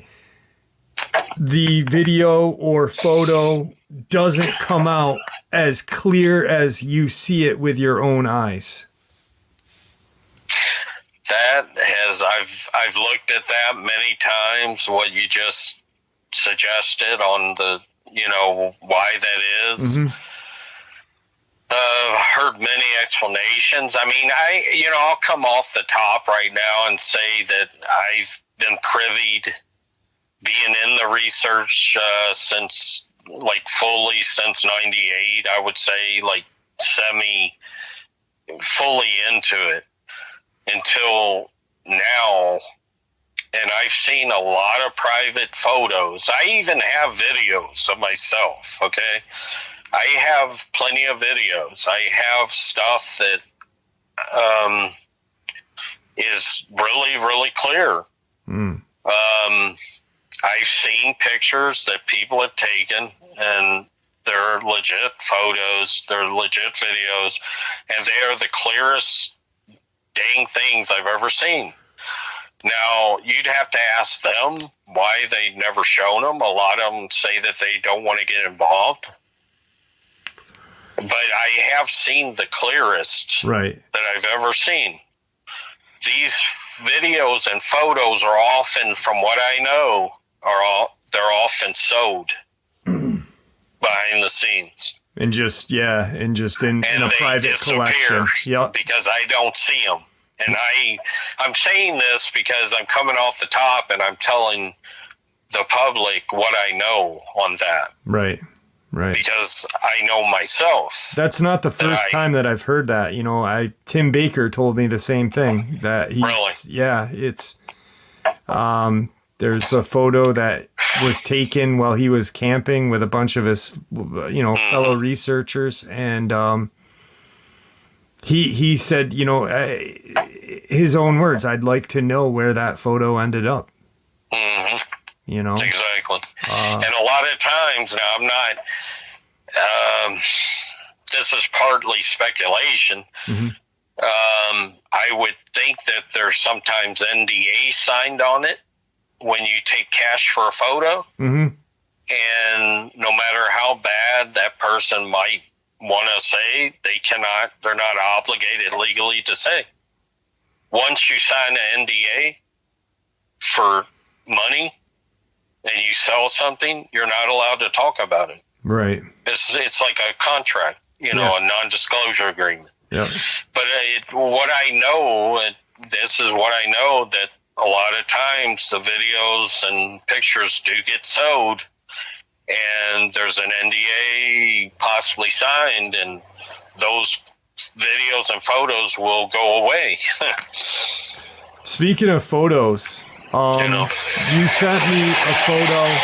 the video or photo doesn't come out as clear as you see it with your own eyes? I've looked at that many times, what you just suggested on the, why that is. Mm-hmm. Heard many explanations. I mean, I'll come off the top right now and say that I've been privy, being in the research since 98. I would say fully into it until now. And I've seen a lot of private photos. I even have videos of myself, okay? I have plenty of videos. I have stuff that is really, really clear. I've seen pictures that people have taken, and they're legit photos, they're legit videos, and they are the clearest dang things I've ever seen. Now, you'd have to ask them why they've never shown them. A lot of them say that they don't want to get involved. But I have seen the clearest that I've ever seen. These videos and photos are often, from what I know, they're often sewed behind the scenes. And just in a private collection. Yep. Because I don't see them. And I'm saying this because I'm coming off the top and I'm telling the public what I know on that. Right. Because I know myself. That's not the first time that I've heard that. Tim Baker told me the same thing. That it's there's a photo that was taken while he was camping with a bunch of his fellow researchers, and he said, his own words, I'd like to know where that photo ended up. Mm-hmm. Exactly. And a lot of times, now I'm not, this is partly speculation. Mm-hmm. I would think that there's sometimes NDA signed on it when you take cash for a photo. Mm-hmm. And no matter how bad that person might want to say, they're not obligated legally to say. Once you sign an NDA for money and you sell something, you're not allowed to talk about it. Right. It's like a contract, a non-disclosure agreement. Yeah. But what I know, this is what I know, that a lot of times the videos and pictures do get sold, and there's an NDA possibly signed, and those videos and photos will go away. Speaking of photos, You know. you sent me a photo.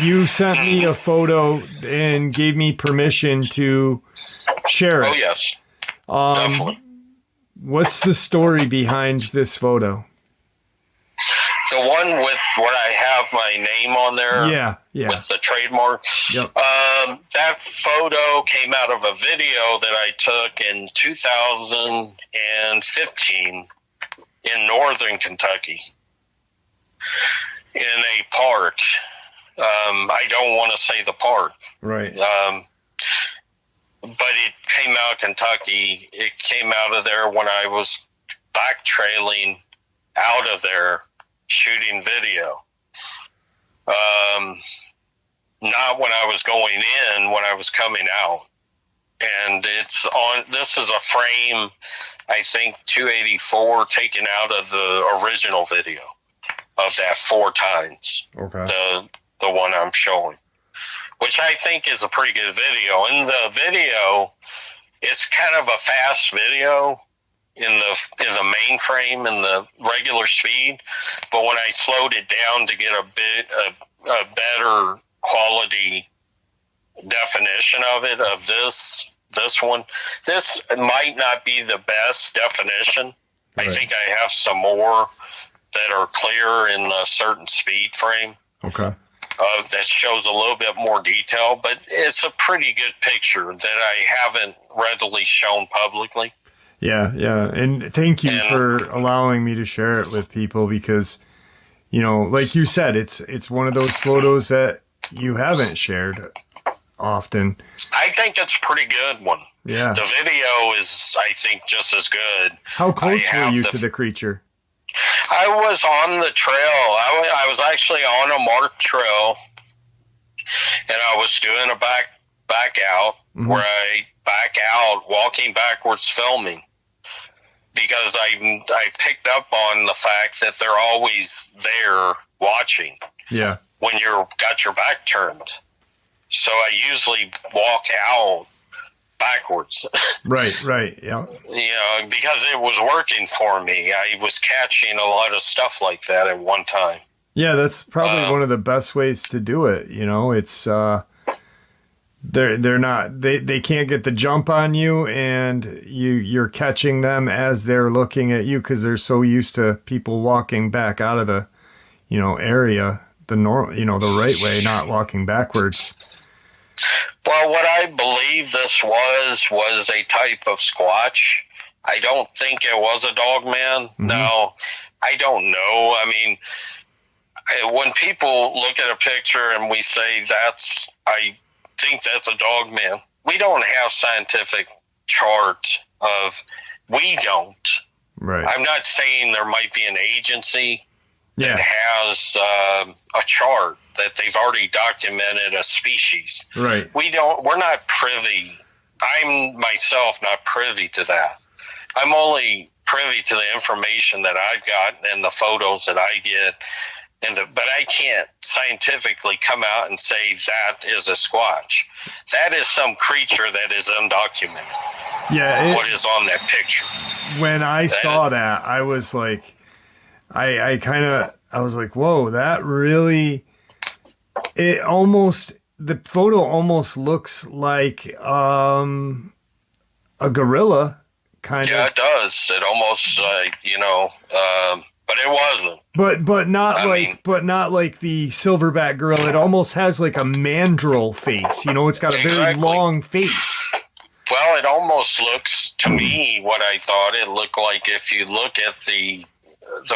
You sent me a photo and gave me permission to share it. Oh yes, definitely. What's the story behind this photo? The one with where I have my name on there, with the trademark. Yep. That photo came out of a video that I took in 2015 in northern Kentucky in a park. I don't want to say the park. Right. But it came out of Kentucky. It came out of there when I was back trailing out of there shooting video. Not when I was going in, when I was coming out. And this is a frame, I think 284 taken out of the original video of that 4 times. Okay. The one I'm showing, which I think is a pretty good video. In the video, it's kind of a fast video in the main frame in the regular speed, but when I slowed it down to get a better quality definition of it, of this one, this might not be the best definition. Right. I think I have some more that are clear in a certain speed frame. Okay. That shows a little bit more detail, but it's a pretty good picture that I haven't readily shown publicly. Yeah. And thank you for allowing me to share it with people because, like you said, it's one of those photos that you haven't shared often. I think it's a pretty good one. Yeah. The video is, I think, just as good. How close were you to the creature? I was on the trail. I was actually on a marked trail, and I was doing a back out, where I back out, walking backwards, filming, because I picked up on the fact that they're always there watching. Yeah. When you're got your back turned, so I usually walk out backwards. Right, yeah. Because it was working for me. I was catching a lot of stuff like that at one time. Yeah, that's probably one of the best ways to do it. It's they're not they can't get the jump on you, and you're catching them as they're looking at you because they're so used to people walking back out of the area the right way, not walking backwards. Well, what I believe this was a type of squatch. I don't think it was a Dogman. No, I don't know. I mean, when people look at a picture and we say I think that's a Dogman, we don't have scientific chart of, we don't. Right. I'm not saying there might be an agency that has a chart that they've already documented a species. Right. We're not privy. I'm myself not privy to that. I'm only privy to the information that I've got and the photos that I get. But I can't scientifically come out and say that is a squatch. That is some creature that is undocumented. Yeah. What is on that picture? When I saw that, I was like, I was like, whoa, that really, the photo almost looks like a gorilla kind of. Yeah, it does. It almost, but it wasn't. But not like the silverback gorilla. It almost has like a mandrill face. It's got a very long face. Well, it almost looks, to me, what I thought it looked like if you look at the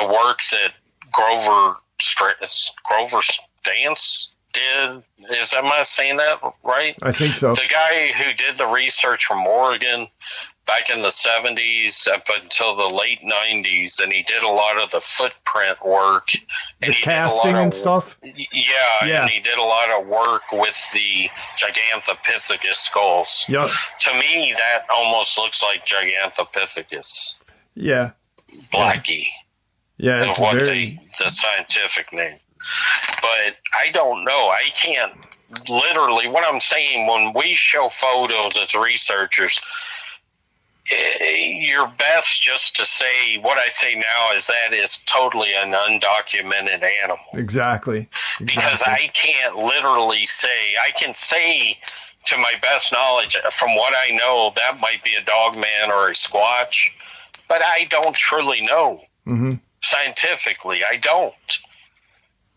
work that Grover Stance did. Am I saying that right? I think so. The guy who did the research from Oregon back in the 70s up until the late 90s, and he did a lot of the footprint work. And the casting and stuff? Yeah, and he did a lot of work with the Gigantopithecus skulls. Yep. To me, that almost looks like Gigantopithecus. Yeah. Blackie. Yeah, it's the scientific name. But I don't know. I can't literally what I'm saying, when we show photos as researchers, you're best just to say what I say now is that is totally an undocumented animal. Exactly. Because I can't literally say, I can say to my best knowledge from what I know, that might be a Dogman or a Squatch, but I don't truly know. Scientifically, I don't.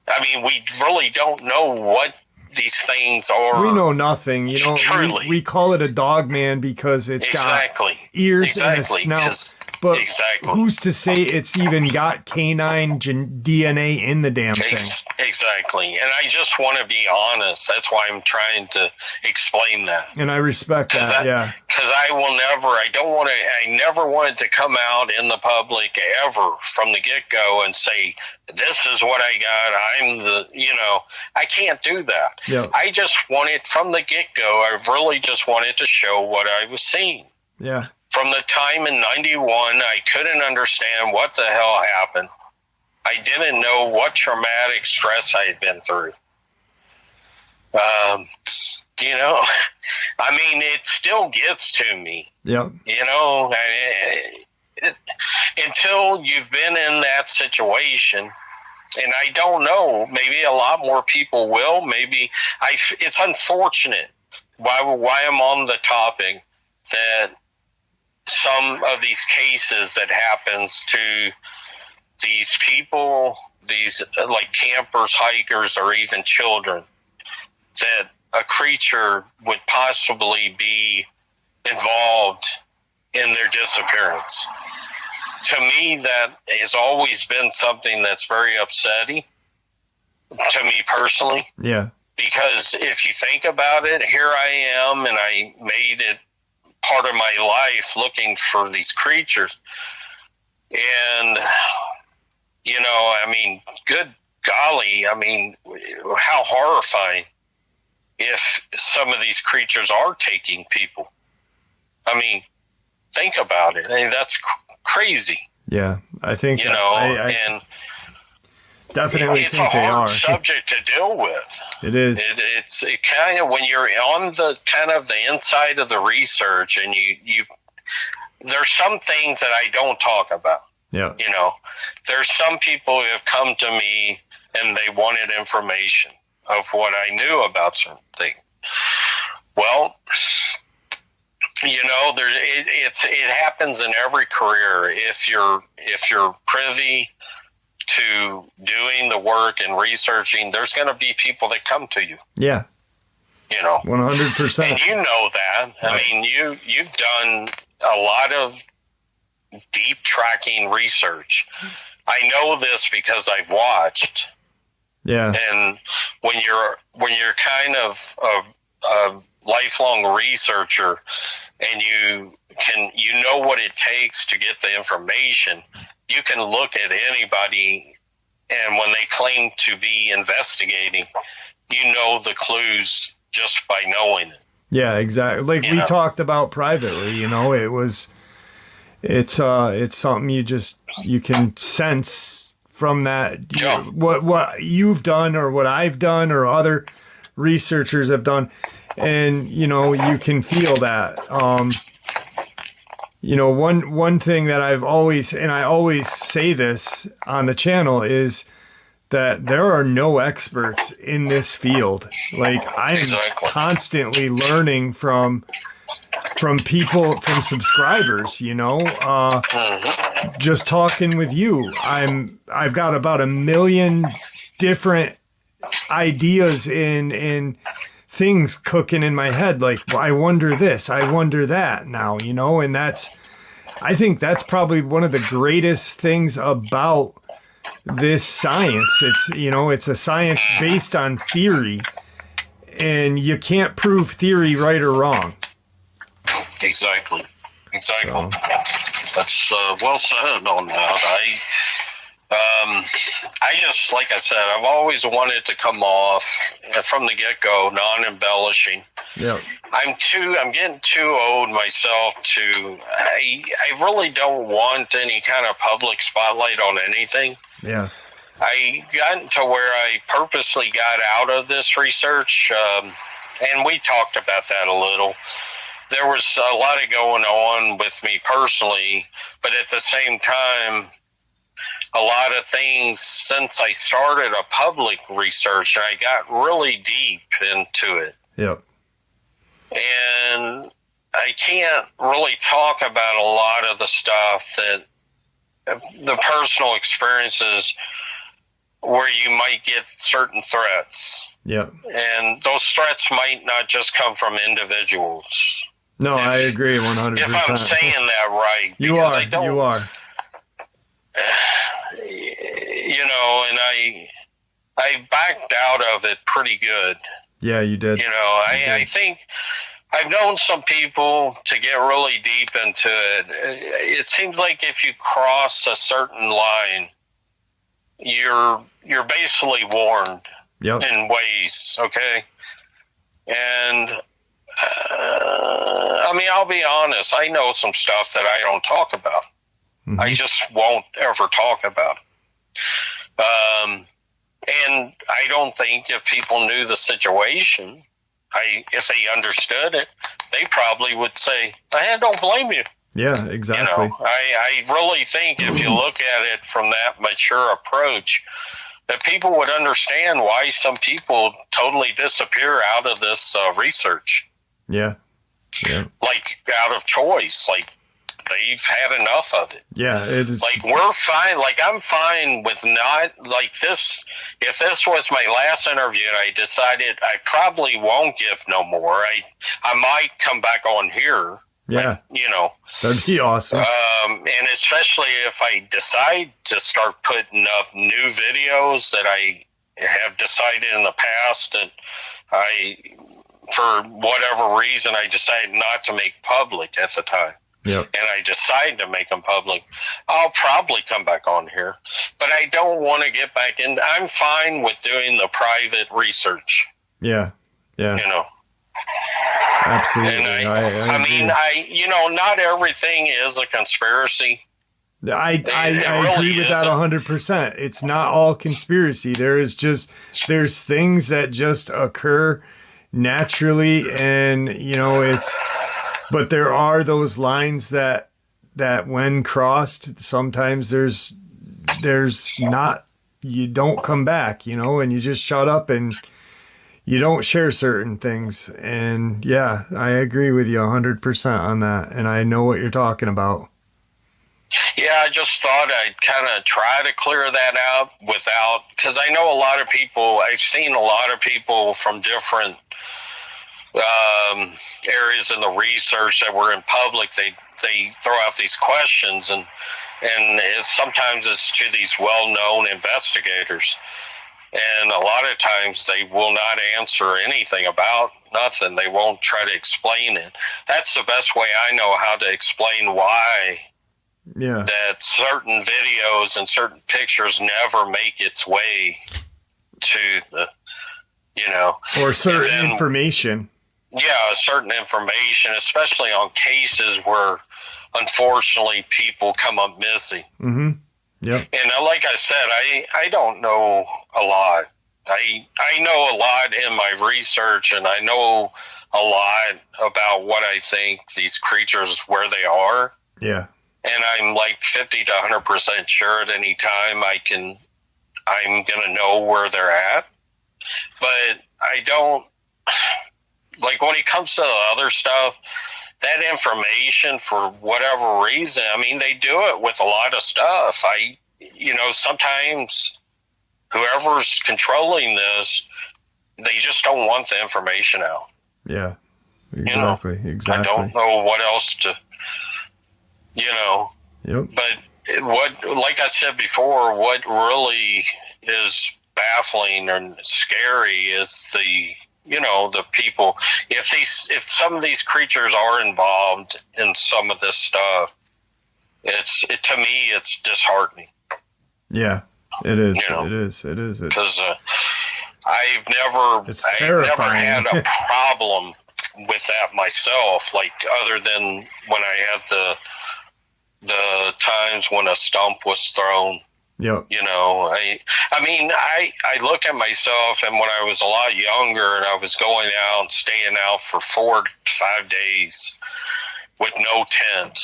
I mean, we really don't know what these things are. We know nothing. You know, truly. We call it a Dogman because it's got ears and a snout. But who's to say it's even got canine DNA in the damn thing? Exactly. And I just want to be honest. That's why I'm trying to explain that. And I respect that, yeah. Because I never wanted to come out in the public ever from the get-go and say, this is what I got. I can't do that. Yeah. I just wanted, from the get-go, I really just wanted to show what I was seeing. Yeah. From the time in 91, I couldn't understand what the hell happened. I didn't know what traumatic stress I had been through. I mean, it still gets to me. Yeah. Until you've been in that situation, and I don't know, maybe a lot more people will. Maybe it's unfortunate why I'm on the topic that some of these cases that happens to these people, these like campers, hikers, or even children, that a creature would possibly be involved in their disappearance. To me, that has always been something that's very upsetting to me personally. Yeah. Because if you think about it, here I am, and I made it part of my life looking for these creatures. And, I mean, good golly, I mean, how horrifying if some of these creatures are taking people. I mean, think about it. I mean, that's crazy. Yeah, I think, and definitely it's think a hard they are. subject to deal with. It is. It's kind of when you're on the kind of the inside of the research, and you there's some things that I don't talk about. Yeah. There's some people who have come to me and they wanted information of what I knew about certain things. Well, it happens in every career. If you're privy to doing the work and researching, there's going to be people that come to you. Yeah. 100%. And you know that. I mean, you've done a lot of deep tracking research. I know this because I've watched. Yeah. And when you're kind of a lifelong researcher, and you know what it takes to get the information, you can look at anybody, and when they claim to be investigating, you know the clues just by knowing it. Yeah, exactly. Like we talked about privately, it's something you can sense from that. Yeah. What you've done, or what I've done, or other researchers have done, and you can feel that. One thing that I've always, and I always say this on the channel, is that there are no experts in this field. Like, I'm constantly learning from people, from subscribers, just talking with you. I've got about 1 million different ideas in things cooking in my head. Like, well, I wonder this, I wonder that now, and I think that's probably one of the greatest things about this science. It's a science based on theory, and you can't prove theory right or wrong. Exactly. So. That's well said on that. I just, like I said, I've always wanted to come off from the get-go, non-embellishing. Yeah. I'm getting too old myself I really don't want any kind of public spotlight on anything. Yeah. I got to where I purposely got out of this research, and we talked about that a little. There was a lot of going on with me personally, but at the same time, a lot of things since I started a public research, I got really deep into it. Yep. And I can't really talk about a lot of the stuff that the personal experiences where you might get certain threats. Yep. And those threats might not just come from individuals. No, I agree 100%. If I'm saying that right. You are. You are. You know, and I backed out of it pretty good. Yeah, you did. You know, I think I've known some people to get really deep into it. It seems like if you cross a certain line, you're basically warned in ways, okay? And I mean, I'll be honest. I know some stuff that I don't talk about. Mm-hmm. I just won't ever talk about it. And I don't think if people knew the situation, if they understood it, they probably would say, I don't blame you. Yeah, exactly. You know, I really think if you look at it from that mature approach, that people would understand why some people totally disappear out of this research. Yeah. Yeah. Like out of choice. Like they've had enough of it. Yeah, it is. Like we're fine. Like I'm fine with not like this. If this was my last interview and I decided I probably won't give no more, I might come back on here. Yeah. You know, that'd be awesome. And especially if I decide to start putting up new videos that I have decided in the past that for whatever reason, I decided not to make public at the time. Yep. And I decide to make them public, I'll probably come back on here. But I don't want to get back in. I'm fine with doing the private research. Yeah. Yeah. You know. Absolutely. And I mean, you know, not everything is a conspiracy. I agree with that 100%. It's not all conspiracy. There's things that just occur naturally, and you know, but there are those lines that when crossed, sometimes there's not, you don't come back, you know, and you just shut up and you don't share certain things. And yeah, I agree with you 100% on that. And I know what you're talking about. Yeah, I just thought I'd kind of try to clear that out because I know a lot of people, I've seen a lot of people from different areas in the research that were in public. They throw out these questions and sometimes it's to these well-known investigators. And a lot of times they will not answer anything about nothing. They won't try to explain it. That's the best way I know how to explain why that certain videos and certain pictures never make its way to the, you know. Or certain information. Yeah, certain information, especially on cases where, unfortunately, people come up missing. Mm-hmm. Yep. And like I said, I don't know a lot. I know a lot in my research, and I know a lot about what I think these creatures, where they are. Yeah. And I'm like 50 to 100% sure at any time I'm going to know where they're at. But I don't, like when it comes to the other stuff, that information, for whatever reason, I mean, they do it with a lot of stuff. You know, sometimes whoever's controlling this, they just don't want the information out. Yeah, exactly. You know, exactly. I don't know what else to, you know. Yep. But like I said before, what really is baffling and scary is the people. If some of these creatures are involved in some of this stuff, to me it's disheartening. Yeah, it is. You know? It is. Because I've never had a problem with that myself. Like other than when I had the times when a stump was thrown. Yep. You know, I mean, I look at myself, and when I was a lot younger and I was going out, staying out for 4 to 5 days with no tent,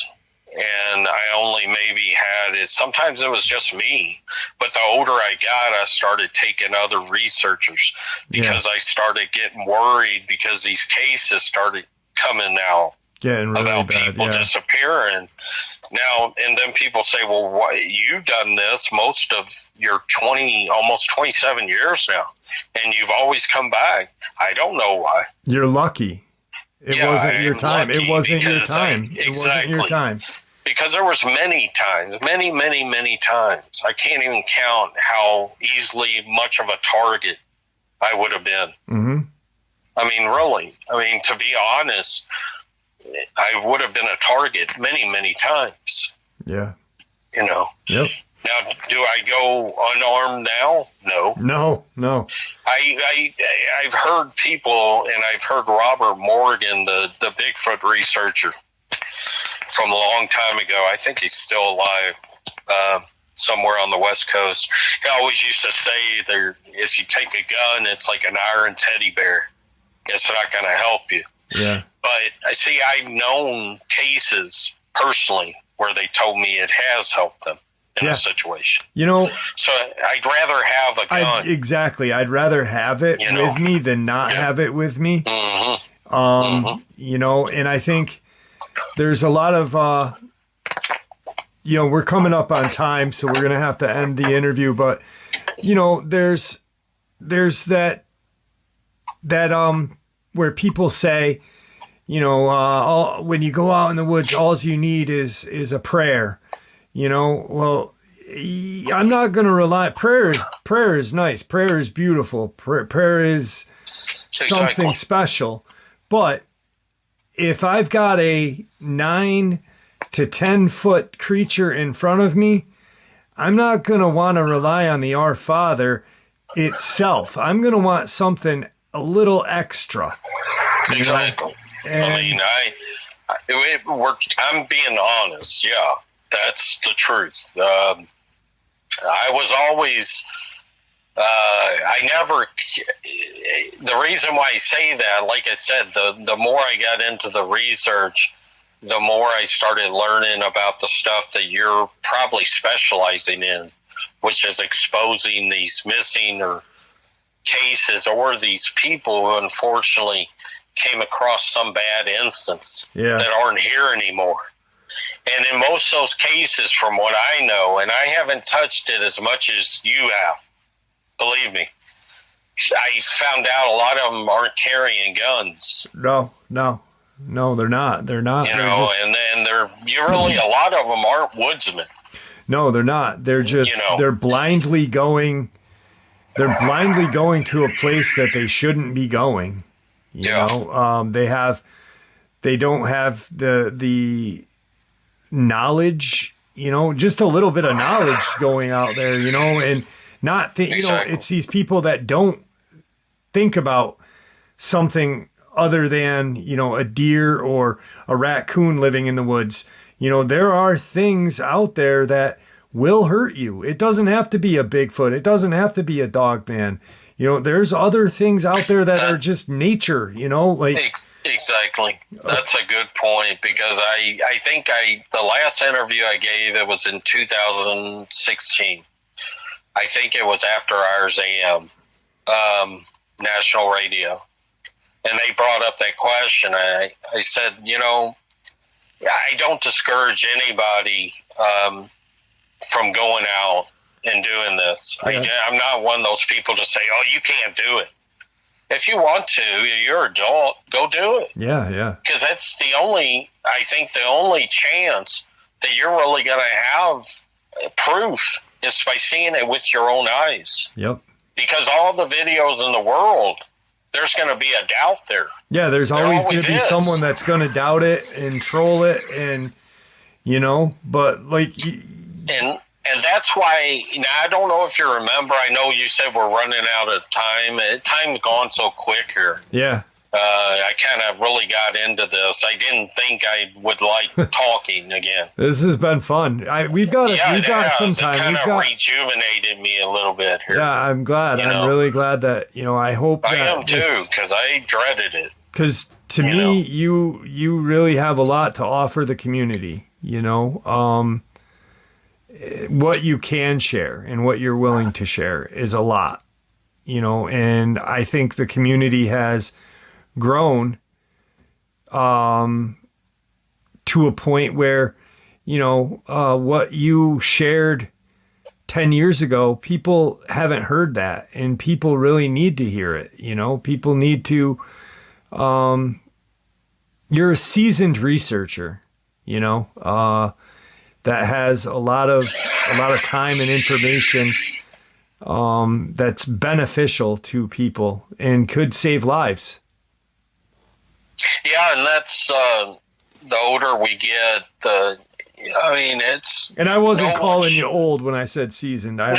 and I only maybe had it, sometimes it was just me, but the older I got, I started taking other researchers because I started getting worried because these cases started coming out Getting really about bad, people disappearing. Now, and then people say, well, why, you've done this most of your almost 27 years now, and you've always come back. I don't know why. You're lucky. It wasn't your time. It wasn't your time. It wasn't your time. Because there was many times, many times. I can't even count how easily much of a target I would have been. Mm-hmm. I mean, really. I mean, to be honest, I would have been a target many times. Yeah. You know. Yep. Now, do I go unarmed now? No. I've heard people, and I've heard Robert Morgan, the Bigfoot researcher from a long time ago. I think he's still alive somewhere on the West Coast. He always used to say, if you take a gun, it's like an iron teddy bear. It's not going to help you. Yeah. But I see, I've known cases personally where they told me it has helped them in a situation. You know, so I'd rather have a gun. Exactly. I'd rather have it with me than not have it with me. Mm-hmm. You know, and I think there's a lot of, you know, we're coming up on time, so we're going to have to end the interview, but you know, there's that where people say, you know, when you go out in the woods, all you need is a prayer. You know, well, I'm not going to rely. Prayer is nice. Prayer is beautiful. Prayer is something special. But if I've got a 9 to 10 foot creature in front of me, I'm not going to want to rely on the Our Father itself. I'm going to want something a little extra. Exactly. I mean, it worked. I'm being honest. Yeah, that's the truth. I was always, the reason why I say that, like I said, the more I got into the research, the more I started learning about the stuff that you're probably specializing in, which is exposing these missing or cases or these people who unfortunately came across some bad instance that aren't here anymore. And in most of those cases, from what I know, and I haven't touched it as much as you have, believe me, I found out a lot of them aren't carrying guns. No, they're not. They're not. You know, and a lot of them aren't woodsmen. No, they're not. They're just, they're blindly going to a place that they shouldn't be going. You know, they don't have the knowledge, you know, just a little bit of knowledge going out there, you know, and not you know, it's these people that don't think about something other than, you know, a deer or a raccoon living in the woods. You know, there are things out there that will hurt you. It doesn't have to be a Bigfoot. It doesn't have to be a Dogman. You know, there's other things out there that are just nature, you know, like. Exactly. That's a good point, because I think the last interview I gave, it was in 2016. I think it was after Ours AM, national radio. And they brought up that question. I said, you know, I don't discourage anybody from going out and doing this. I'm not one of those people to say, oh, you can't do it. If you want to, you're an adult, go do it. Yeah. Because that's the only chance that you're really going to have proof is by seeing it with your own eyes. Yep. Because all the videos in the world, there's going to be a doubt there. Yeah, there's always going to be someone that's going to doubt it and troll it, and, you know, but like... And that's why, now I don't know if you remember, I know you said we're running out of time. Time's gone so quick here. Yeah. I kind of really got into this. I didn't think I would like talking again. This has been fun. We've got some time. It kind of rejuvenated me a little bit here. Yeah, I'm glad. I'm really glad that, I hope that I am too, because I dreaded it. Because to me, you really have a lot to offer the community, what you can share and what you're willing to share is a lot, and I think the community has grown to a point where, what you shared 10 years ago, people haven't heard that, and people really need to hear it. People need to, you're a seasoned researcher, that has a lot of time and information, that's beneficial to people and could save lives. Yeah, and that's the older we get, it's. And I wasn't calling you old when I said seasoned. I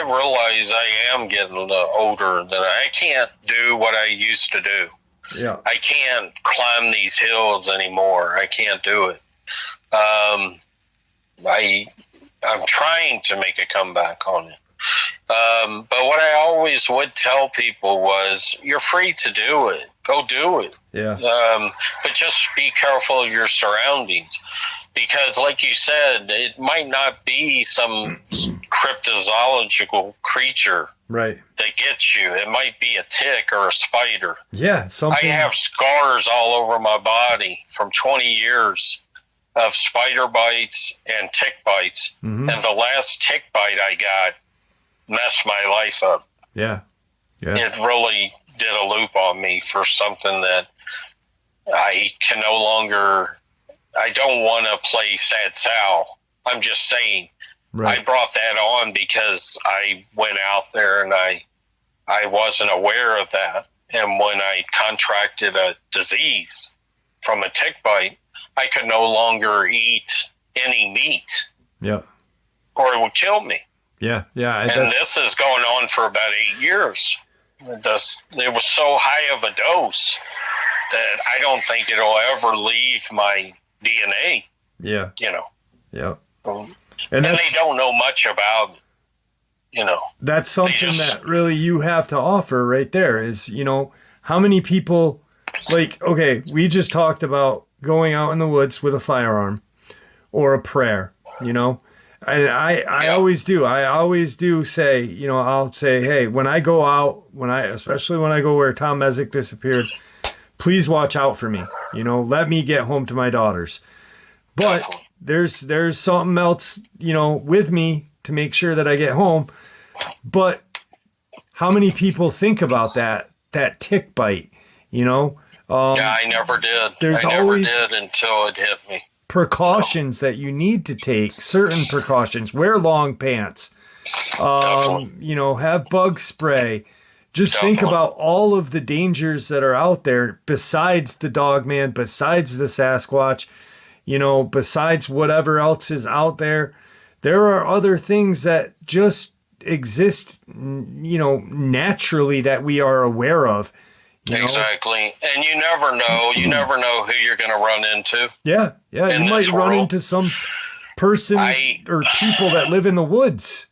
realize I am getting older. That I can't do what I used to do. Yeah, I can't climb these hills anymore. I can't do it. I'm trying to make a comeback on it. But what I always would tell people was, you're free to do it. Go do it. Yeah. But just be careful of your surroundings, because like you said, it might not be some cryptozoological creature right that gets you. It might be a tick or a spider. Yeah. I have scars all over my body from 20 years of spider bites and tick bites. Mm-hmm. And the last tick bite I got messed my life up. Yeah. It really did a loop on me for something that I can no longer. I don't want to play Sad Sal. I'm just saying. Right. I brought that on because I went out there and I wasn't aware of that. And when I contracted a disease from a tick bite, I could no longer eat any meat. Yeah. Or it would kill me. Yeah. And this is going on for about 8 years. It was so high of a dose that I don't think it'll ever leave my DNA. Yeah. Yeah. And they don't know much about, That's something that really you have to offer right there is, how many people, okay, we just talked about going out in the woods with a firearm or a prayer, and I always do. I always do say, I'll say, hey, when I go out, especially when I go where Tom Mezek disappeared, please watch out for me. Let me get home to my daughters. But there's something else, with me to make sure that I get home. But how many people think about that tick bite, Yeah, I never did. Never did until it hit me. Precautions that you need to take, certain precautions. Wear long pants. Have bug spray. Just think about all of the dangers that are out there besides the Dogman, besides the Sasquatch, besides whatever else is out there. There are other things that just exist, naturally that we are aware of. Exactly. And you never know. You never know who you're going to run into. Yeah. You might run into some person or people that live in the woods.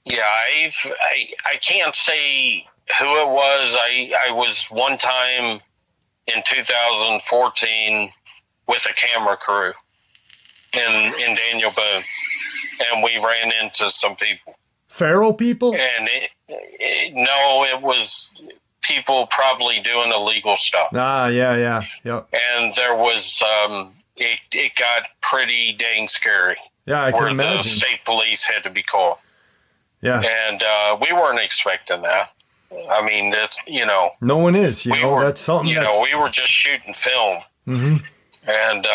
Yeah, I can't say who it was. I was one time in 2014 with a camera crew in Daniel Boone, and we ran into some people. Feral people? And it was people probably doing illegal stuff. Yeah. And there was, it got pretty dang scary. Yeah, I can imagine. The state police had to be called. Yeah. And we weren't expecting that. I mean, it's, no one is, that's something we were just shooting film. Mm-hmm. And,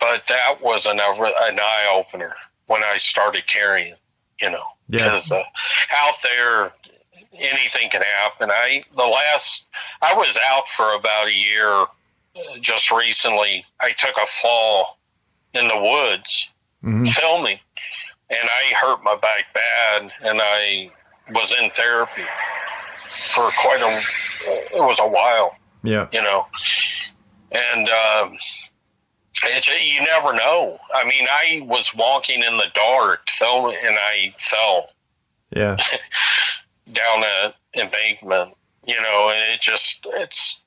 but that was an eye-opener when I started carrying, because out there, anything can happen. I was out for about a year. Just recently, I took a fall in the woods filming, and I hurt my back bad, and I was in therapy for quite it was a while, Yeah. and you never know. I mean, I was walking in the dark, and I fell Yeah. down an embankment, and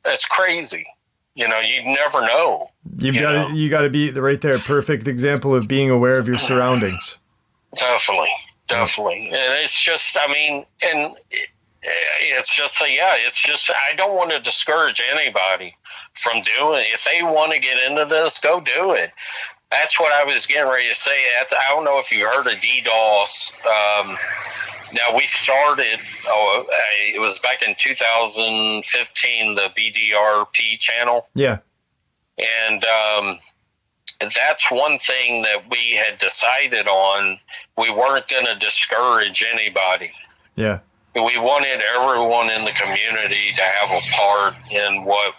it's crazy. You never know. You got to be right there. Perfect example of being aware of your surroundings. Definitely. And it's just, I mean, and it's just, I don't want to discourage anybody from doing it. If they want to get into this, go do it. That's what I was getting ready to say. I don't know if you've heard of DDoS. Now, we started, it was back in 2015, the BDRP channel. Yeah. And that's one thing that we had decided on. We weren't going to discourage anybody. Yeah. We wanted everyone in the community to have a part in what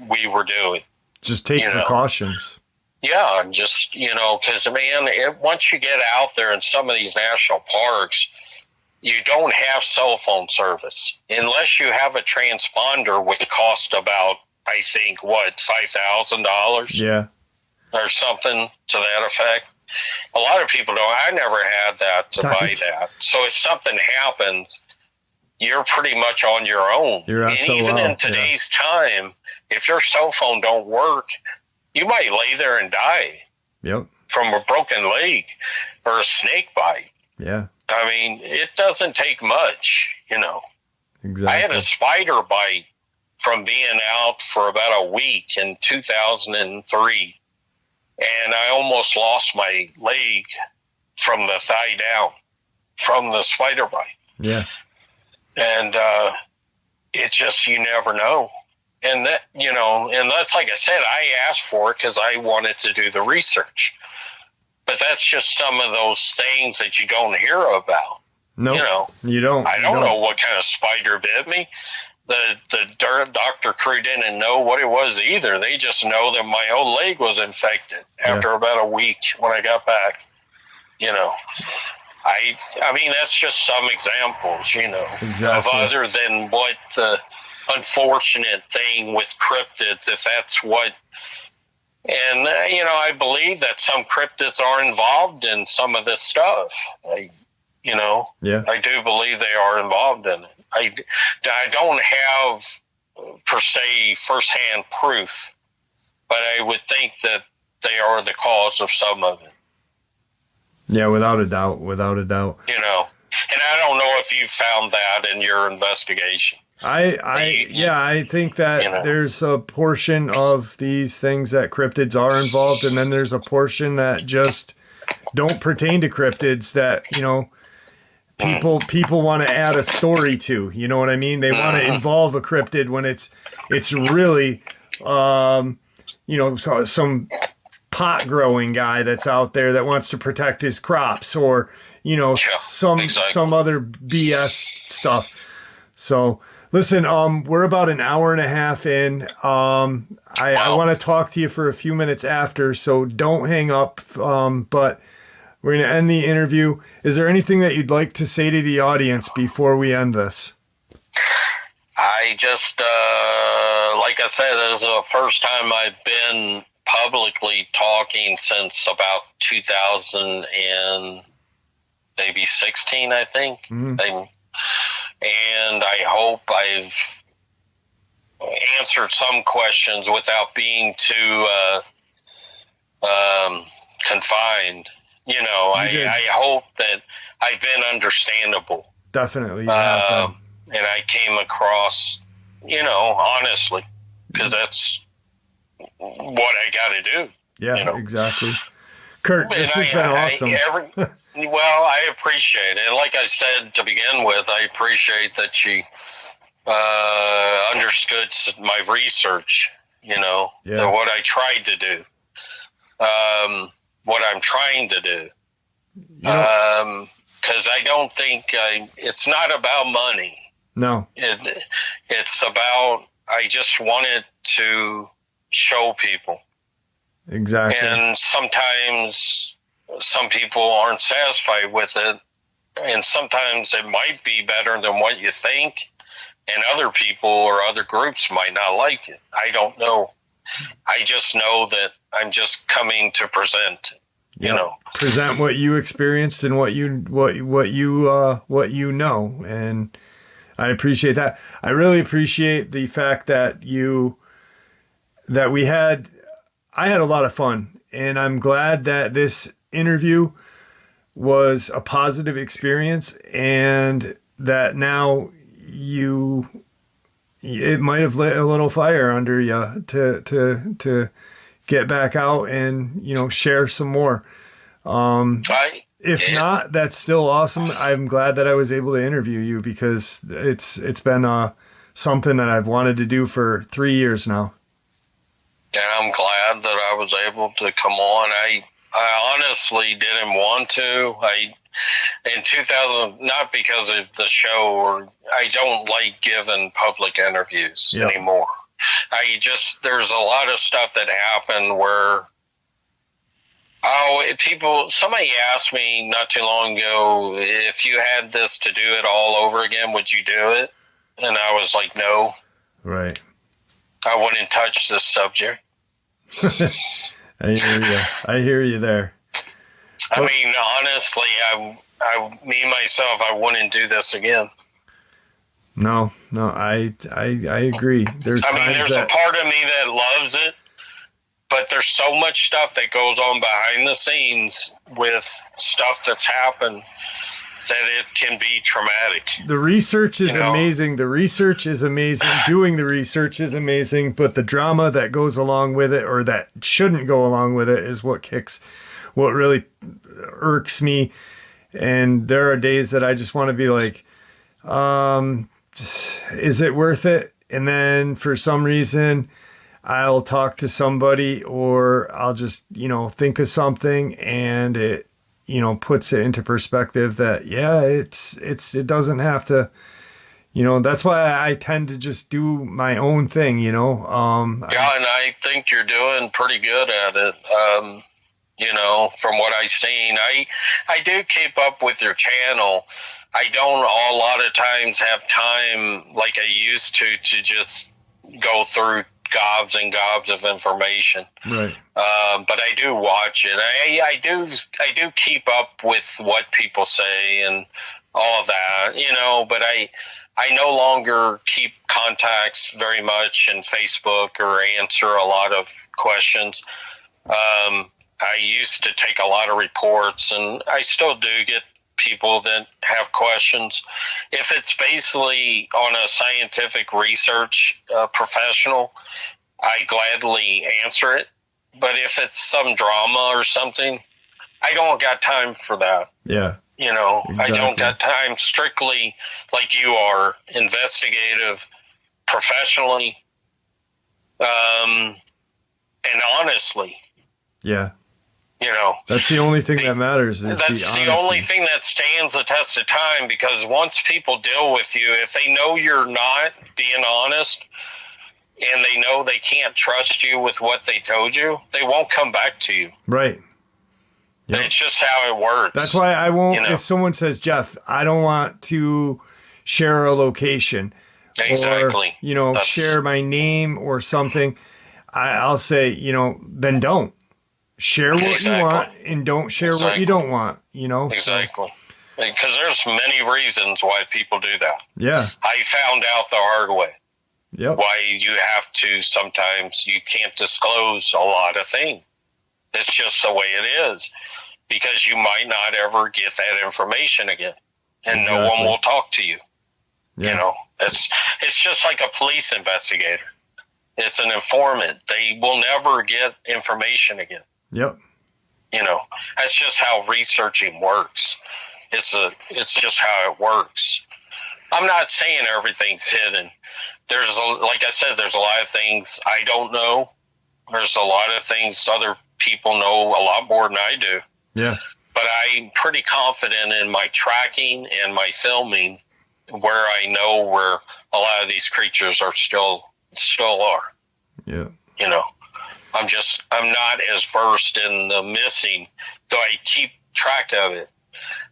we were doing. Just take precautions. Yeah, just, because, man, once you get out there in some of these national parks, you don't have cell phone service unless you have a transponder, which cost about, I think, $5,000? Yeah. Or something to that effect. A lot of people don't. I never had that to buy that. So if something happens, you're pretty much on your own. And even in today's time, if your cell phone don't work, you might lay there and die. Yep. From a broken leg or a snake bite. Yeah. I mean, it doesn't take much, Exactly. I had a spider bite from being out for about a week in 2003. And I almost lost my leg from the thigh down from the spider bite. Yeah. And it just, you never know. And that, and that's, like I said, I asked for it because I wanted to do the research. But that's just some of those things that you don't hear about. No, you don't. I don't know what kind of spider bit me. The doctor crew didn't know what it was either. They just know that my whole leg was infected after about a week when I got back. I mean, that's just some examples, exactly. of other than what the unfortunate thing with cryptids, if that's what. And, I believe that some cryptids are involved in some of this stuff. I do believe they are involved in it. I don't have, per se, firsthand proof, but I would think that they are the cause of some of it. Yeah, without a doubt. And I don't know if you found that in your investigation. I think that there's a portion of these things that cryptids are involved, and then there's a portion that just don't pertain to cryptids that, people want to add a story to, you know what I mean? They want to involve a cryptid when it's really, some pot growing guy that's out there that wants to protect his crops, or, some other BS stuff. So listen, we're about an hour and a half in. I want to talk to you for a few minutes after, so don't hang up. But we're going to end the interview. Is there anything that you'd like to say to the audience before we end this? I just, like I said, this is the first time I've been publicly talking since about 2016, I think. Mm-hmm. And I hope I've answered some questions without being too confined. I hope that I've been understandable. Definitely. And I came across, honestly, because that's what I got to do. Yeah, exactly. Kurt, this has been awesome. Well, I appreciate it. And like I said to begin with, I appreciate that you understood my research, what I tried to do, what I'm trying to do. Because I don't think it's not about money. No. It's about, I just wanted to show people. Exactly. And sometimes some people aren't satisfied with it, and sometimes it might be better than what you think, and other people or other groups might not like it. I don't know. I just know that I'm just coming to present. Yep. Present what you experienced and what you know, and I appreciate that. I really appreciate the fact that I had a lot of fun, and I'm glad that this interview was a positive experience, and that now it might have lit a little fire under you to get back out and, share some more. If not, that's still awesome. I'm glad that I was able to interview you, because it's been something that I've wanted to do for 3 years now. And I'm glad that I was able to come on. I honestly didn't want to. In 2000, not because of the show, or I don't like giving public interviews anymore. There's a lot of stuff that happened where, somebody asked me not too long ago, if you had this to do it all over again, would you do it? And I was like, no. Right. I wouldn't touch this subject. I hear you there. I mean, honestly, I wouldn't do this again. No, I agree. There's a part of me that loves it, but there's so much stuff that goes on behind the scenes with stuff that's happened that it can be traumatic. The research is amazing. The research is amazing. Doing the research is amazing, but the drama that goes along with it, or that shouldn't go along with it, is what really irks me. And there are days that I just want to be like, is it worth it? And then for some reason, I'll talk to somebody, or I'll just, think of something, and it, puts it into perspective that, it doesn't have to, that's why I tend to just do my own thing, and I think you're doing pretty good at it. From what I've seen, I do keep up with your channel. I don't a lot of times have time like I used to just go through gobs and gobs of information. Right. But I do watch it. I do keep up with what people say and all of that, but I no longer keep contacts very much in Facebook or answer a lot of questions. I used to take a lot of reports, and I still do get people that have questions. If it's basically on a scientific research professional, I gladly answer it. But if it's some drama or something, I don't got time for that. Yeah. Exactly. I don't got time, strictly like you are, investigative, professionally, and honestly. Yeah. That's the only thing that matters. That's the only thing that stands the test of time, because once people deal with you, if they know you're not being honest, and they know they can't trust you with what they told you, they won't come back to you. Right. Yep. It's just how it works. That's why I won't, if someone says, Jeff, I don't want to share a location. Exactly. Or, share my name or something, I'll say, then don't. Share what you want, and don't share what you don't want, Exactly. Because there's many reasons why people do that. Yeah. I found out the hard way. Yep. Why you have to, sometimes you can't disclose a lot of things. It's just the way it is, because you might not ever get that information again, and no one will talk to you. Yeah. It's just like a police investigator. It's an informant. They will never get information again. Yep. That's just how researching works. It's just how it works. I'm not saying everything's hidden. Like I said, there's a lot of things I don't know. There's a lot of things other people know a lot more than I do. Yeah. But I'm pretty confident in my tracking and my filming, where I know where a lot of these creatures are still are. Yeah. I'm not as versed in the missing, though I keep track of it.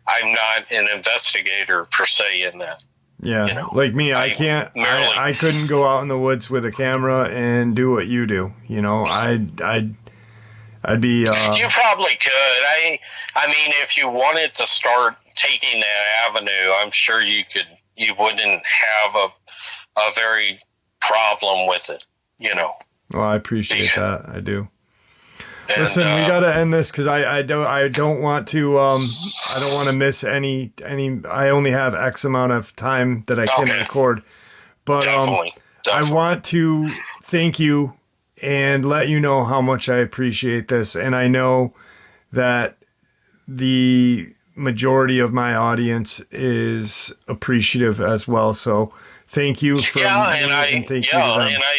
I'm not an investigator per se in that. Yeah, You know, like me, I can't. I couldn't go out in the woods with a camera and do what you do. You know, I'd be. You probably could. I mean, if you wanted to start taking that avenue, I'm sure you could. You wouldn't have a very problem with it. You know. Well, I appreciate that. I do. And, listen, we gotta end this because I don't want to I don't want to miss any. I only have X amount of time that I can record, but definitely. I want to thank you and let you know how much I appreciate this, and I know that the majority of my audience is appreciative as well. So thank you for and I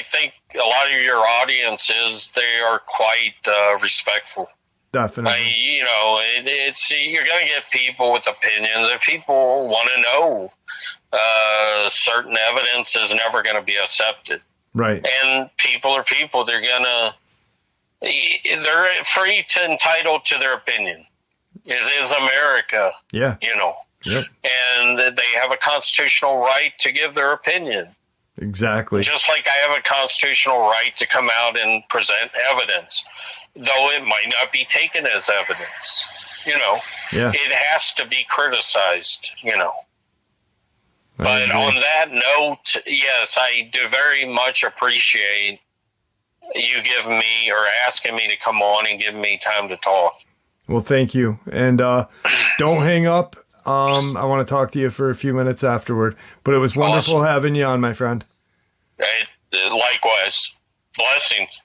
think a lot of your audiences, they are quite respectful. Definitely. You know, it's you're going to get people with opinions. If people want to know, certain evidence is never going to be accepted. Right. And people are people. They're free to entitled to their opinion. It is America. Yeah. You know. Yep. And they have a constitutional right to give their opinion. Exactly. Just like I have a constitutional right to come out and present evidence, though it might not be taken as evidence. You know, It has to be criticized, you know. But on that note, yes, I do very much appreciate you giving me or asking me to come on and giving me time to talk. Well, thank you. And don't hang up. I want to talk to you for a few minutes afterward. But it was wonderful having you on, my friend. Likewise. Blessings.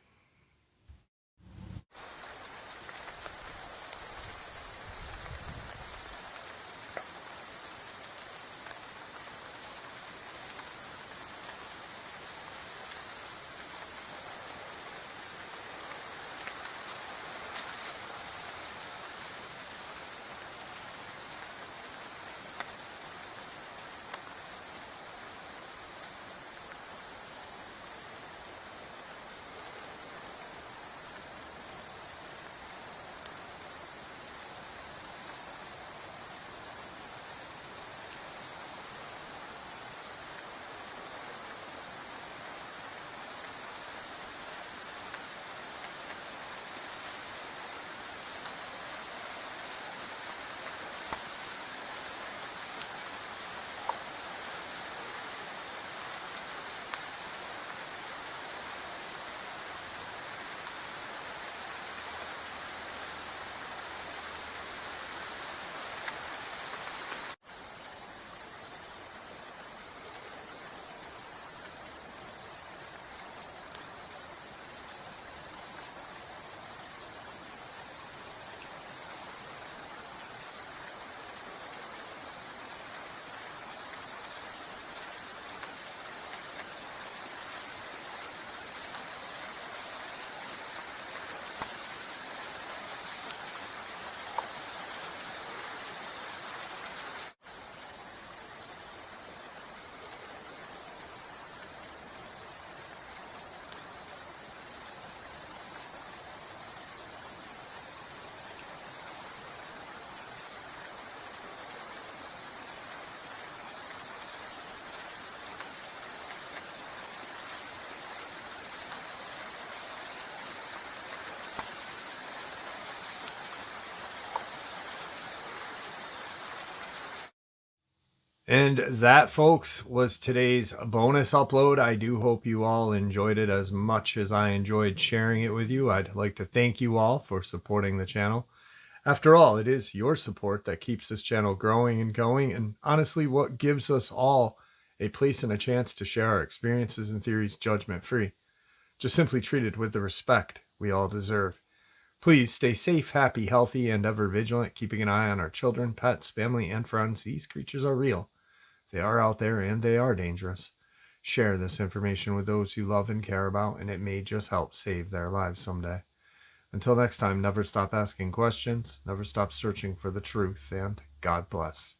And that, folks, was today's bonus upload. I do hope you all enjoyed it as much as I enjoyed sharing it with you. I'd like to thank you all for supporting the channel. After all, it is your support that keeps this channel growing and going, and honestly, what gives us all a place and a chance to share our experiences and theories judgment-free. Just simply treated with the respect we all deserve. Please stay safe, happy, healthy, and ever vigilant, keeping an eye on our children, pets, family, and friends. These creatures are real. They are out there, and they are dangerous. Share this information with those you love and care about, and it may just help save their lives someday. Until next time, never stop asking questions, never stop searching for the truth, and God bless.